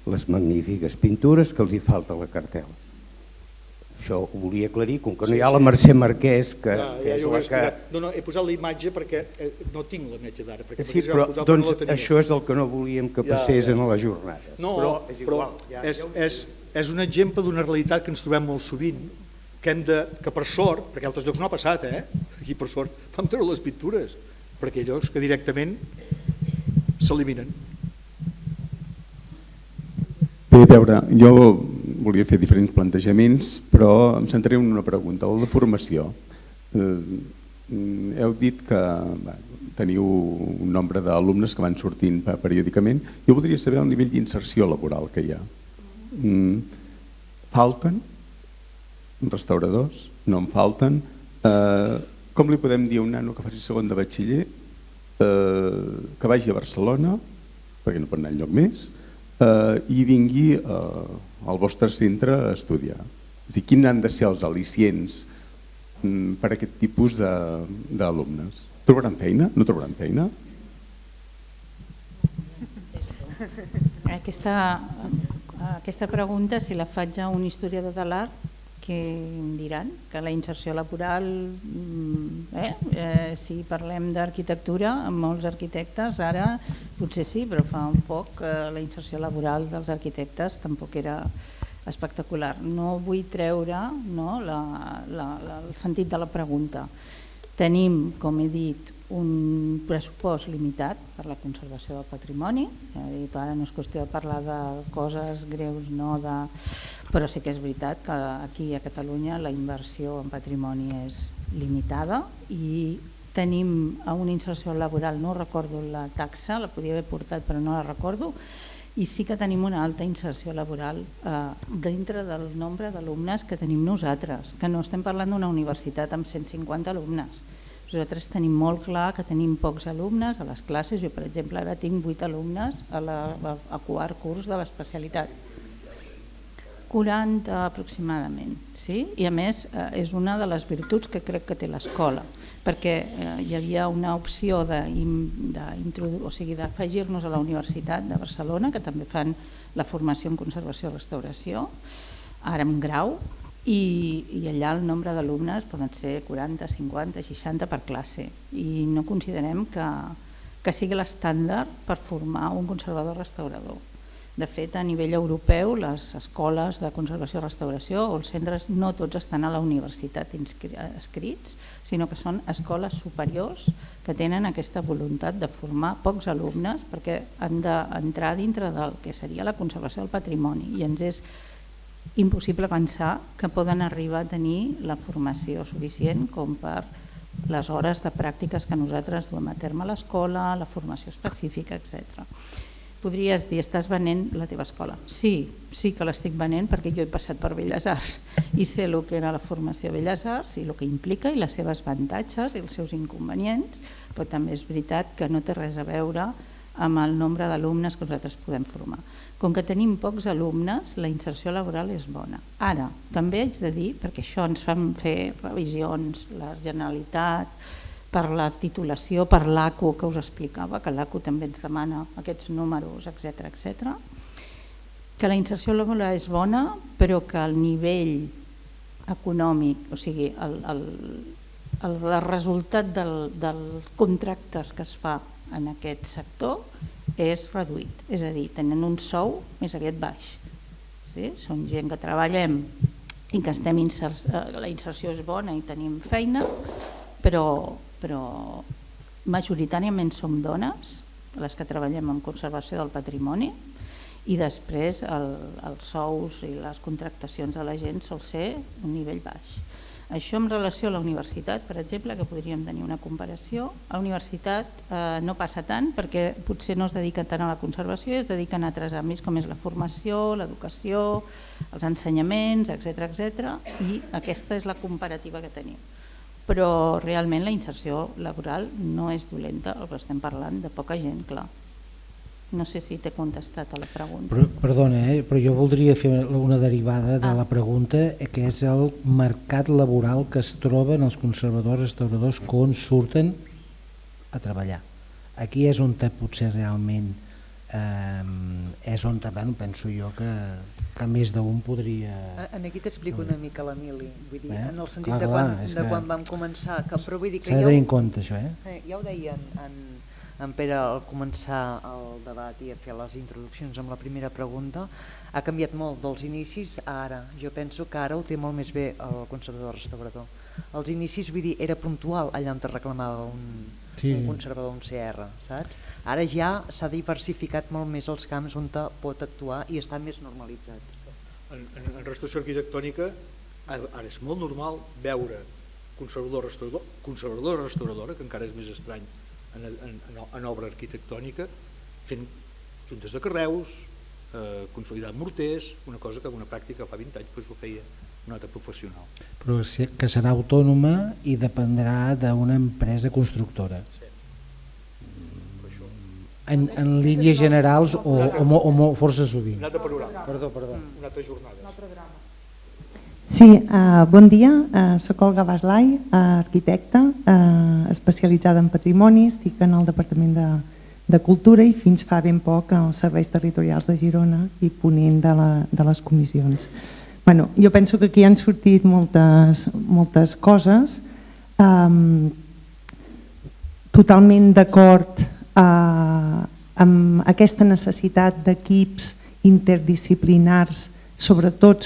les magnífiques pintures que els hi falta a la cartel·la. Això ho volia aclarir, com que no hi ha la Mercè Marquès, que és la que... No, he posat la imatge perquè no tinc la imatge d'ara. Sí, però doncs això és el que no volíem que passés en la jornada. No, però és un exemple d'una realitat que ens trobem molt sovint, que per sort, perquè a altres llocs no ha passat, i per sort vam treure les pintures, perquè llocs que directament s'eliminen. Bé, a veure, jo volia fer diferents plantejaments, però em centraré en una pregunta, la de formació. Heu dit que teniu un nombre d'alumnes que van sortint periòdicament. Jo voldria saber el nivell d'inserció laboral que hi ha. Falten restauradors? No en falten? Com li podem dir a un nano que faci segon de batxiller que vagi a Barcelona, perquè no pot anar enlloc més, i vingui al vostre centre a estudiar? És a dir, quins han de ser els al·licients per a aquest tipus d'alumnes? Trobaran feina? No trobaran feina? Aquesta pregunta, si la faig a un historiador de l'art, que em diran que la inserció laboral, si parlem d'arquitectura, molts arquitectes ara potser sí, però fa un poc la inserció laboral dels arquitectes tampoc era espectacular. No vull treure el sentit de la pregunta. Tenim, com he dit, un pressupost limitat per la conservació del patrimoni. Ara no és qüestió de parlar de coses greus, però sí que és veritat que aquí a Catalunya la inversió en patrimoni és limitada i tenim una inserció laboral, no recordo la taxa, la podia haver portat però no la recordo, i sí que tenim una alta inserció laboral dintre del nombre d'alumnes que tenim nosaltres, que no estem parlant d'una universitat amb 150 alumnes. Nosaltres tenim molt clar que tenim pocs alumnes a les classes. Jo, per exemple, ara tinc 8 alumnes a quart curs de l'especialitat. 40 aproximadament, sí? I a més és una de les virtuts que crec que té l'escola, perquè hi havia una opció d'afegir-nos a la Universitat de Barcelona, que també fan la formació en conservació i restauració, ara en grau, i allà el nombre d'alumnes poden ser 40, 50, 60 per classe, i no considerem que sigui l'estàndard per formar un conservador restaurador. De fet, a nivell europeu, les escoles de conservació i restauració o els centres no tots estan a la universitat inscrits, sinó que són escoles superiors que tenen aquesta voluntat de formar pocs alumnes perquè han d'entrar dintre del que seria la conservació del patrimoni, i ens és impossible pensar que poden arribar a tenir la formació suficient com per les hores de pràctiques que nosaltres duem a terme a l'escola, la formació específica, etc. Podries dir, estàs venent la teva escola? Sí que l'estic venent perquè jo he passat per Belles Arts i sé el que era la formació a Belles Arts i el que implica i les seves avantatges i els seus inconvenients, però també és veritat que no té res a veure amb el nombre d'alumnes que nosaltres podem formar. Com que tenim pocs alumnes, la inserció laboral és bona. Ara, també haig de dir, perquè això ens fan fer revisions, la Generalitat, per la titulació, per l'ACU que us explicava, que l'ACU també ens demana aquests números, etc., que la inserció laboral és bona, però que el nivell econòmic, o sigui, el resultat dels contractes que es fa en aquest sector és reduït, és a dir, tenen un sou més aviat baix. Són gent que treballem i que la inserció és bona i tenim feina, però majoritàriament som dones les que treballem en conservació del patrimoni, i després els sous i les contractacions de la gent sol ser un nivell baix. Això en relació a la universitat, per exemple, que podríem tenir una comparació, a la universitat no passa tant perquè potser no es dediquen tant a la conservació i es dediquen a altres àmbits com és la formació, l'educació, els ensenyaments, etc. I aquesta és la comparativa que tenim. Però realment la inserció laboral no és dolenta, però estem parlant de poca gent, clar. No sé si t'he contestat a la pregunta. Perdona, però jo voldria fer una derivada de la pregunta, que és el mercat laboral que es troben els conservadors restauradors quan surten a treballar. Aquí és on potser realment és on penso jo que més d'un podria... Aquí t'explico una mica l'Emili, vull dir, en el sentit de quan vam començar, però vull dir que s'ha de tenir en compte això, ja ho deia en Pere al començar el debat i a fer les introduccions amb la primera pregunta, ha canviat molt dels inicis a ara. Jo penso que ara ho té molt més bé el conservador restaurador, als inicis, vull dir, era puntual allà on te reclamava un conservador, un CR, saps? Ara ja s'ha diversificat molt més els camps on te pot actuar i està més normalitzat. En restauració arquitectònica ara és molt normal veure conservador-restauradora, que encara és més estrany en obra arquitectònica, fent juntes de carreus, consolidant morters, una cosa que en una pràctica fa 20 anys ho feia un altre professional. Però que serà autònoma i dependrà d'una empresa constructora. En línies generals o força sovint. Un altre panorama. Perdó. Una altra jornada. Sí, bon dia, soc Olga Baslai, arquitecta, especialitzada en patrimoni, estic en el Departament de Cultura i fins fa ben poc als Serveis Territorials de Girona i ponent de les comissions. Jo penso que aquí han sortit moltes coses, totalment d'acord amb aquesta necessitat d'equips interdisciplinars, sobretot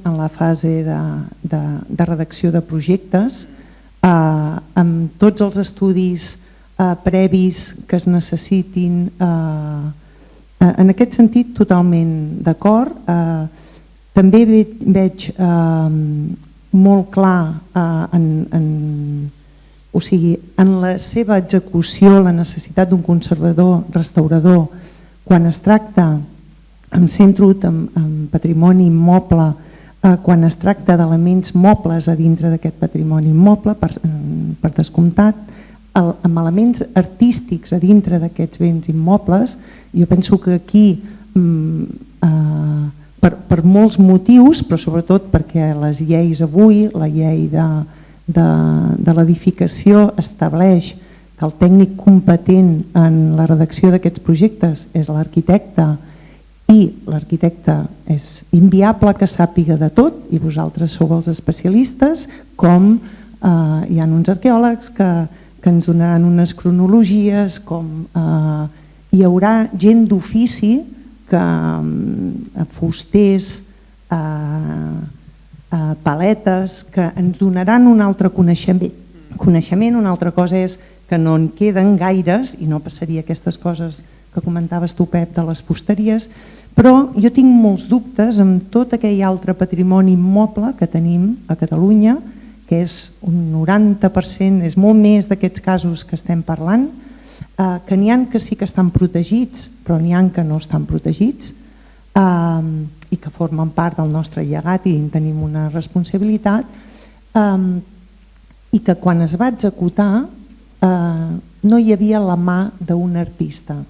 en la fase de redacció de projectes, amb tots els estudis previs que es necessitin. En aquest sentit, totalment d'acord. També veig molt clar en la seva execució la necessitat d'un conservador restaurador quan es tracta, em centro en patrimoni immoble, quan es tracta d'elements mobles a dintre d'aquest patrimoni immoble, per descomptat, amb elements artístics a dintre d'aquests béns immobles. Jo penso que aquí, per molts motius, però sobretot perquè les lleis avui, la llei de l'edificació estableix que el tècnic competent en la redacció d'aquests projectes és l'arquitecte, i l'arquitecte és inviable que sàpiga de tot i vosaltres sou els especialistes, com hi ha uns arqueòlegs que ens donaran unes cronologies, com hi haurà gent d'ofici, fusters, paletes, que ens donaran un altre coneixement. Una altra cosa és que no en queden gaires i no passaria aquestes coses que comentaves tu, Pep, de les fusteries, però jo tinc molts dubtes amb tot aquell altre patrimoni immoble que tenim a Catalunya, que és un 90%, és molt més d'aquests casos que estem parlant, que n'hi ha que sí que estan protegits, però n'hi ha que no estan protegits i que formen part del nostre llegat i en tenim una responsabilitat, i que quan es va executar no hi havia la mà d'un artista.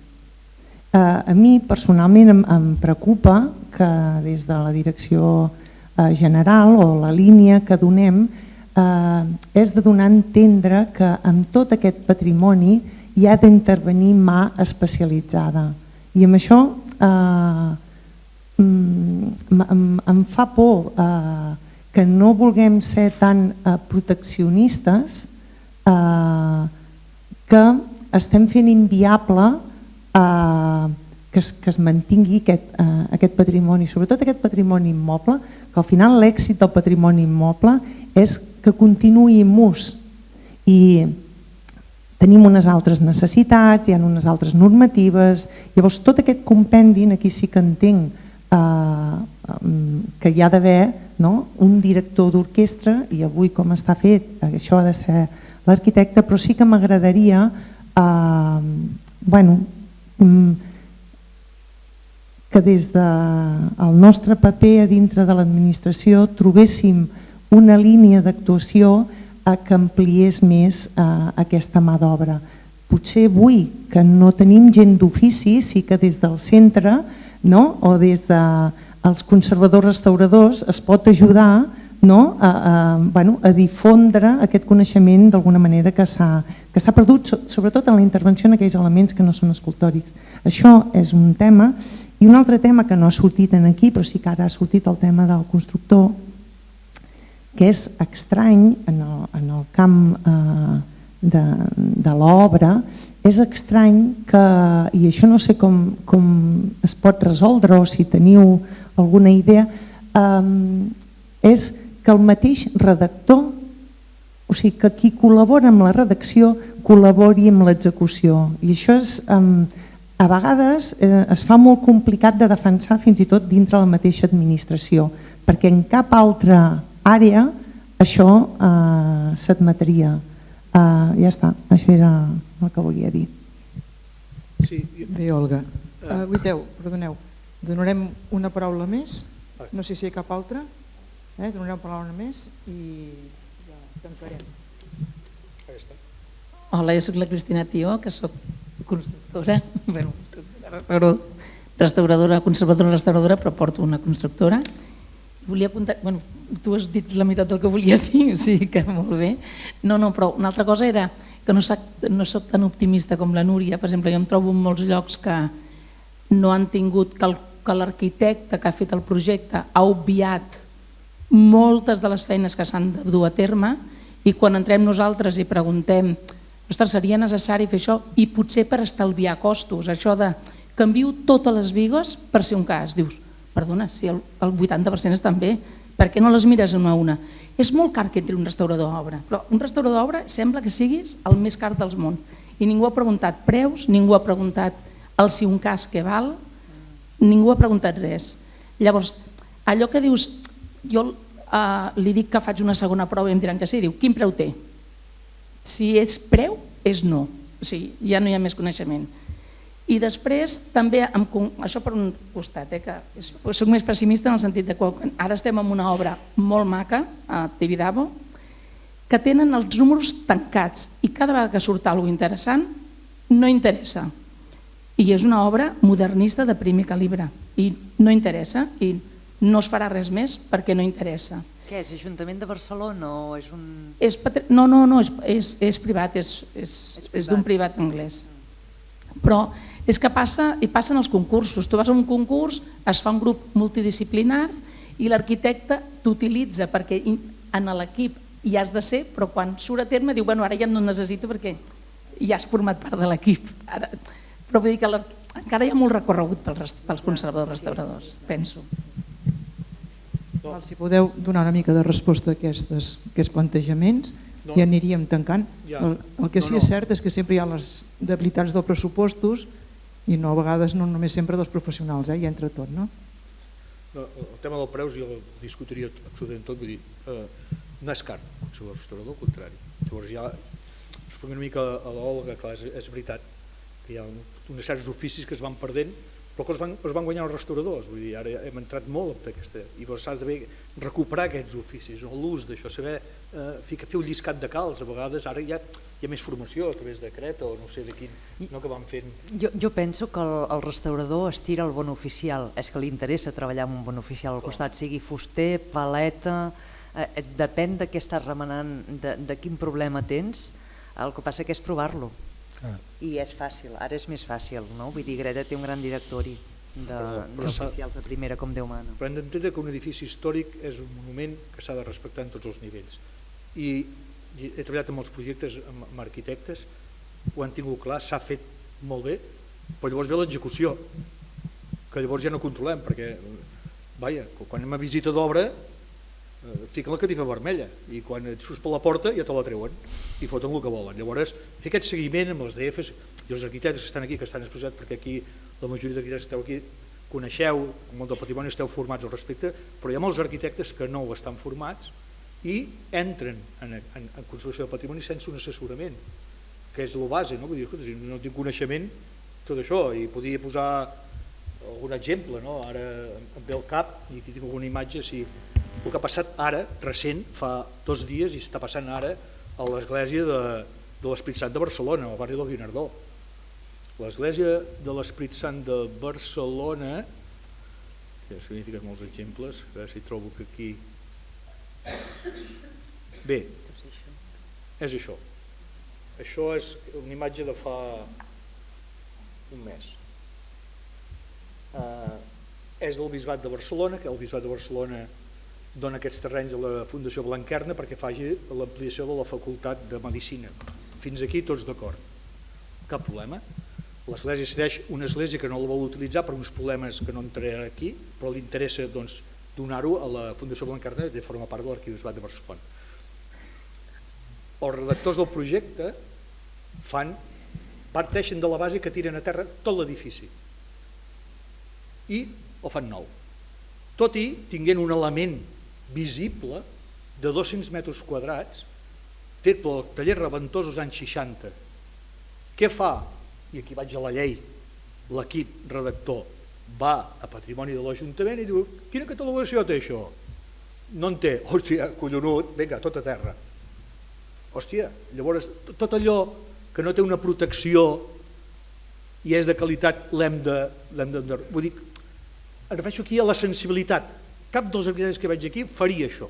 A mi personalment em preocupa que des de la direcció general o la línia que donem és de donar a entendre que en tot aquest patrimoni hi ha d'intervenir mà especialitzada. I amb això em fa por que no vulguem ser tan proteccionistes que estem fent inviable que es mantingui aquest patrimoni, sobretot aquest patrimoni immoble, que al final l'èxit del patrimoni immoble és que continuï en ús. I tenim unes altres necessitats, hi ha unes altres normatives, llavors tot aquest compendi, aquí sí que entenc que hi ha d'haver un director d'orquestra, i avui com està fet això ha de ser l'arquitecte, però sí que m'agradaria que des del nostre paper a dintre de l'administració trobéssim una línia d'actuació que ampliés més aquesta mà d'obra. Potser avui que no tenim gent d'ofici, sí que des del centre o des dels conservadors restauradors es pot ajudar a difondre aquest coneixement d'alguna manera que s'ha perdut, sobretot en la intervenció en aquells elements que no són escultòrics. Això és un tema. I un altre tema que no ha sortit aquí, però sí que ara ha sortit el tema del constructor, que és estrany en el camp de l'obra, és estrany que, i això no sé com es pot resoldre o si teniu alguna idea, és que el mateix redactor sigui, que qui col·labora amb la redacció col·labori amb l'execució. I això a vegades es fa molt complicat de defensar fins i tot dintre la mateixa administració, perquè en cap altra àrea això s'admetria. Ja està, això era el que volia dir. Bé, Olga. Guiteu, perdoneu, donarem una paraula més, no sé si hi ha cap altra, donarem una paraula més i ja tancarem. Hola, jo soc la Cristina Tió, que soc constructora, restauradora, conservadora restauradora, però porto una constructora. Volia apuntar, bueno, tu has dit la meitat del que volia dir, o sigui que molt bé. No, però una altra cosa era que no soc tan optimista com la Núria. Per exemple, jo em trobo en molts llocs que no han tingut, que l'arquitecte que ha fet el projecte ha obviat moltes de les feines que s'han de dur a terme i quan entrem nosaltres i preguntem ostres, seria necessari fer això i potser per estalviar costos, això de canvio totes les bigues per ser un cas, dius, perdona, si el 80% estan bé, per què no les mires una a una? És molt car que entri un restaurador a obra, però un restaurador a obra sembla que siguis el més car del món i ningú ha preguntat preus, ningú ha preguntat el si un cas què val, ningú ha preguntat res. Llavors, allò que dius, jo li dic que faig una segona prova i em diran que sí, diu, quin preu té? Si és preu, és no, o sigui, ja no hi ha més coneixement. I després també, això per un costat, que soc més pessimista en el sentit que ara estem en una obra molt maca a Tibidabo que tenen els números tancats i cada vegada que surt alguna cosa interessant no interessa. I és una obra modernista de primer calibre i no interessa i no es farà res més perquè no interessa. Què és, Ajuntament de Barcelona o és un... No, és privat, és d'un privat anglès. Però és que passen els concursos. Tu vas a un concurs, es fa un grup multidisciplinar i l'arquitecte t'utilitza perquè en l'equip hi has de ser, però quan surt a terme diu, bueno, ara ja no necessito perquè ja has format part de l'equip. Però vull dir que encara hi ha molt recorregut pels conservadors restauradors, penso. Si podeu donar una mica de resposta a aquests plantejaments i aniríem tancant. El que sí és cert és que sempre hi ha les debilitats dels pressupostos i a vegades no només sempre dels professionals, hi entra tot, no? El tema dels preus jo el discutiria absolutament tot, vull dir, no és car el restaurador, al contrari. Llavors ja responc una mica a l'Olga, clar, és veritat que hi ha uns certs oficis que es van perdent però que es van guanyar els restauradors, vull dir, ara hem entrat molt en aquesta, i s'ha de recuperar aquests oficis, l'ús d'això, saber fer un lliscat de calç, a vegades ara hi ha més formació a través de Creta o no sé de quin, no, que van fent... Jo penso que el restaurador estira el bon oficial, és que li interessa treballar amb un bon oficial al costat, sigui fuster, paleta, depèn de què estàs remenant, de quin problema tens, el que passa que és trobar-lo. I és fàcil, ara és més fàcil, no? Vull dir, Greta té un gran directori d'oficials de primera com Déu mana. Però hem d'entendre que un edifici històric és un monument que s'ha de respectar en tots els nivells i he treballat en molts projectes amb arquitectes, ho han tingut clar, s'ha fet molt bé, però llavors ve l'execució que llavors ja no controlem perquè quan anem a visita d'obra et fiquen la catifa vermella i quan et surts per la porta ja te la treuen i foten el que volen. Llavors, fer aquest seguiment amb els DFs i els arquitectes que estan aquí, que estan exposats, perquè aquí la majoria d'arquitectes que esteu aquí coneixeu el món del patrimoni, esteu formats al respecte, però hi ha molts arquitectes que no estan formats i entren en conservació del patrimoni sense un assessorament, que és el base, no? Vull dir, si no tinc coneixement, tot això, i podria posar algun exemple, no? Ara em ve al cap, i aquí tinc alguna imatge, el que ha passat ara, recent, fa 2 dies, i està passant ara a l'església de l'Esperit Sant de Barcelona, al barri del Guinardó. L'església de l'Esperit Sant de Barcelona, ja significa molts exemples, a veure si trobo que aquí... Bé, és això. Això és una imatge de fa un mes. És del Bisbat de Barcelona, que el Bisbat de Barcelona dona aquests terrenys a la Fundació Blanquerna perquè faci l'ampliació de la Facultat de Medicina. Fins aquí tots d'acord. Cap problema. L'església cedeix una església que no la vol utilitzar per uns problemes que no entraré aquí, però li interessa donar-ho a la Fundació Blanquerna de formar part de l'Arquebisbat de Barcelona. els redactors del projecte parteixen de la base que tiren a terra tot l'edifici i el fan nou, tot i tinguent un element visible de 200 metres quadrats fet pel taller Reventós als anys 60. Què fa? I aquí vaig a la llei, l'equip redactor va a Patrimoni de l'Ajuntament i diu: quina catalogació té això? No en té. Hòstia, collonut, vinga, tot a terra. Hòstia, llavors tot allò que no té una protecció i és de qualitat l'hem de... Vull dir, em refereixo aquí a la sensibilitat. Cap dels arquitectes que veig aquí faria això.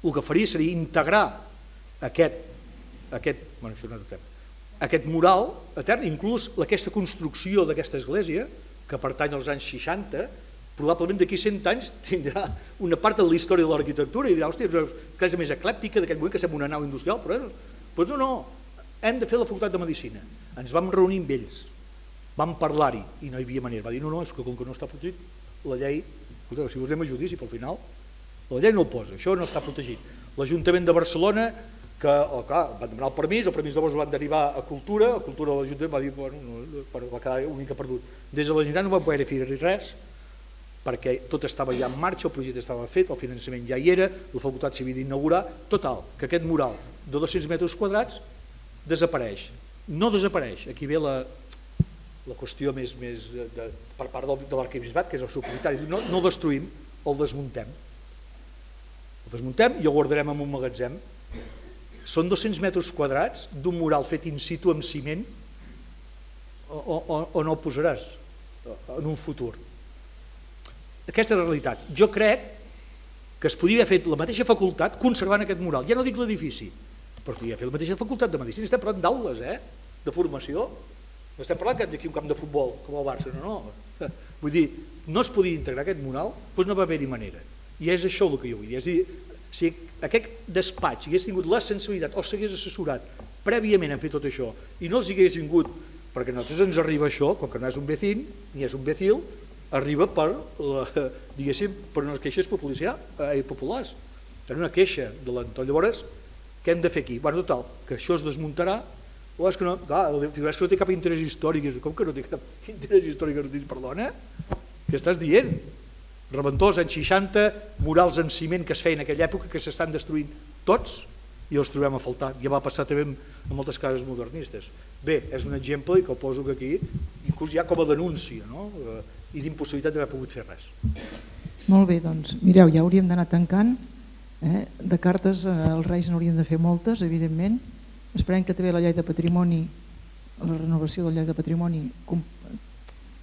El que faria seria integrar aquest mural etern, inclús aquesta construcció d'aquesta església, que pertany als anys 60, probablement d'aquí 100 anys tindrà una part de la història de l'arquitectura i dirà: hòstia, és una casa més eclèptica d'aquell moment que sembla una nau industrial, però doncs no, hem de fer la facultat de Medicina. Ens vam reunir amb ells, vam parlar-hi i no hi havia manera. Va dir: no, és que com que no està protegit, la llei, si us anem a judici, però al final la llei no ho posa, això no està protegit. L'Ajuntament de Barcelona, que van demanar el permís llavors ho van derivar a Cultura de l'Ajuntament va dir: va quedar una mica perdut. Des de la Generalitat no van poder fer res, perquè tot estava ja en marxa, el projecte estava fet, el finançament ja hi era, la facultat s'havia d'inaugurar. Total, que aquest mural de 200 metres quadrats desapareix. No desapareix, aquí ve la qüestió més per part de l'arquebisbat, que és el seu propietari. No el destruïm, el desmuntem. El desmuntem i el guardarem en un magatzem. Són 200 metres quadrats d'un mural fet in situ amb ciment, o no el posaràs en un futur. Aquesta és la realitat. Jo crec que es podria haver fet la mateixa facultat conservant aquest mural. Ja no dic l'edifici, però es podria fer la mateixa facultat de Medicina. Estem parlant d'aules, de formació. No estem parlant d'aquí un camp de futbol, com el Barça, no. Vull dir, no es podia integrar aquest mural, doncs no va haver-hi manera. I és això el que jo vull dir. És a dir, si aquest despatx hagués tingut la sensibilitat o s'hagués assessorat prèviament a fer tot això i no els hagués vingut, perquè a nosaltres ens arriba això, com que no és un vecín ni és un vecil, arriba per unes queixes populars. Per una queixa de l'entorn. Llavors, què hem de fer aquí? Bueno, total, que això es desmuntarà, o és que no, és que no té cap interès històric. Com que no té cap interès històric? Perdona? Què estàs dient? Reventós, anys 60, murals en ciment que es feien en aquella època, que s'estan destruint tots i els trobem a faltar. Ja va passar també en moltes cases modernistes. Bé, és un exemple i que el poso aquí, inclús ja com a denúncia, i d'impossibilitat d'haver pogut fer res. Molt bé, doncs mireu, ja hauríem d'anar tancant. De cartes els Reis n'haurien de fer moltes, evidentment. Esperem que també la llei de patrimoni, la renovació de la llei de patrimoni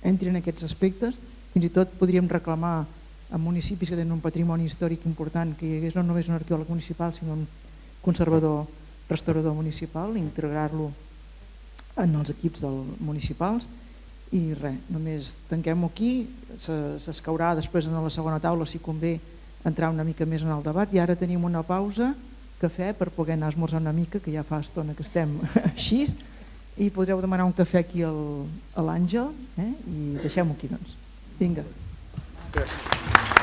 entri en aquests aspectes. Fins i tot podríem reclamar a municipis que tenen un patrimoni històric important que hi hagués no només un arqueòleg municipal sinó un conservador restaurador municipal, integrar-lo en els equips municipals. I res, només tanquem-ho aquí, s'escaurà després en la segona taula si convé entrar una mica més en el debat. I ara tenim una pausa, cafè, per poder anar a esmorzar una mica, que ja fa estona que estem així, i podreu demanar un cafè aquí a l'Àngel i deixem-ho aquí, doncs. Vinga. Gràcies.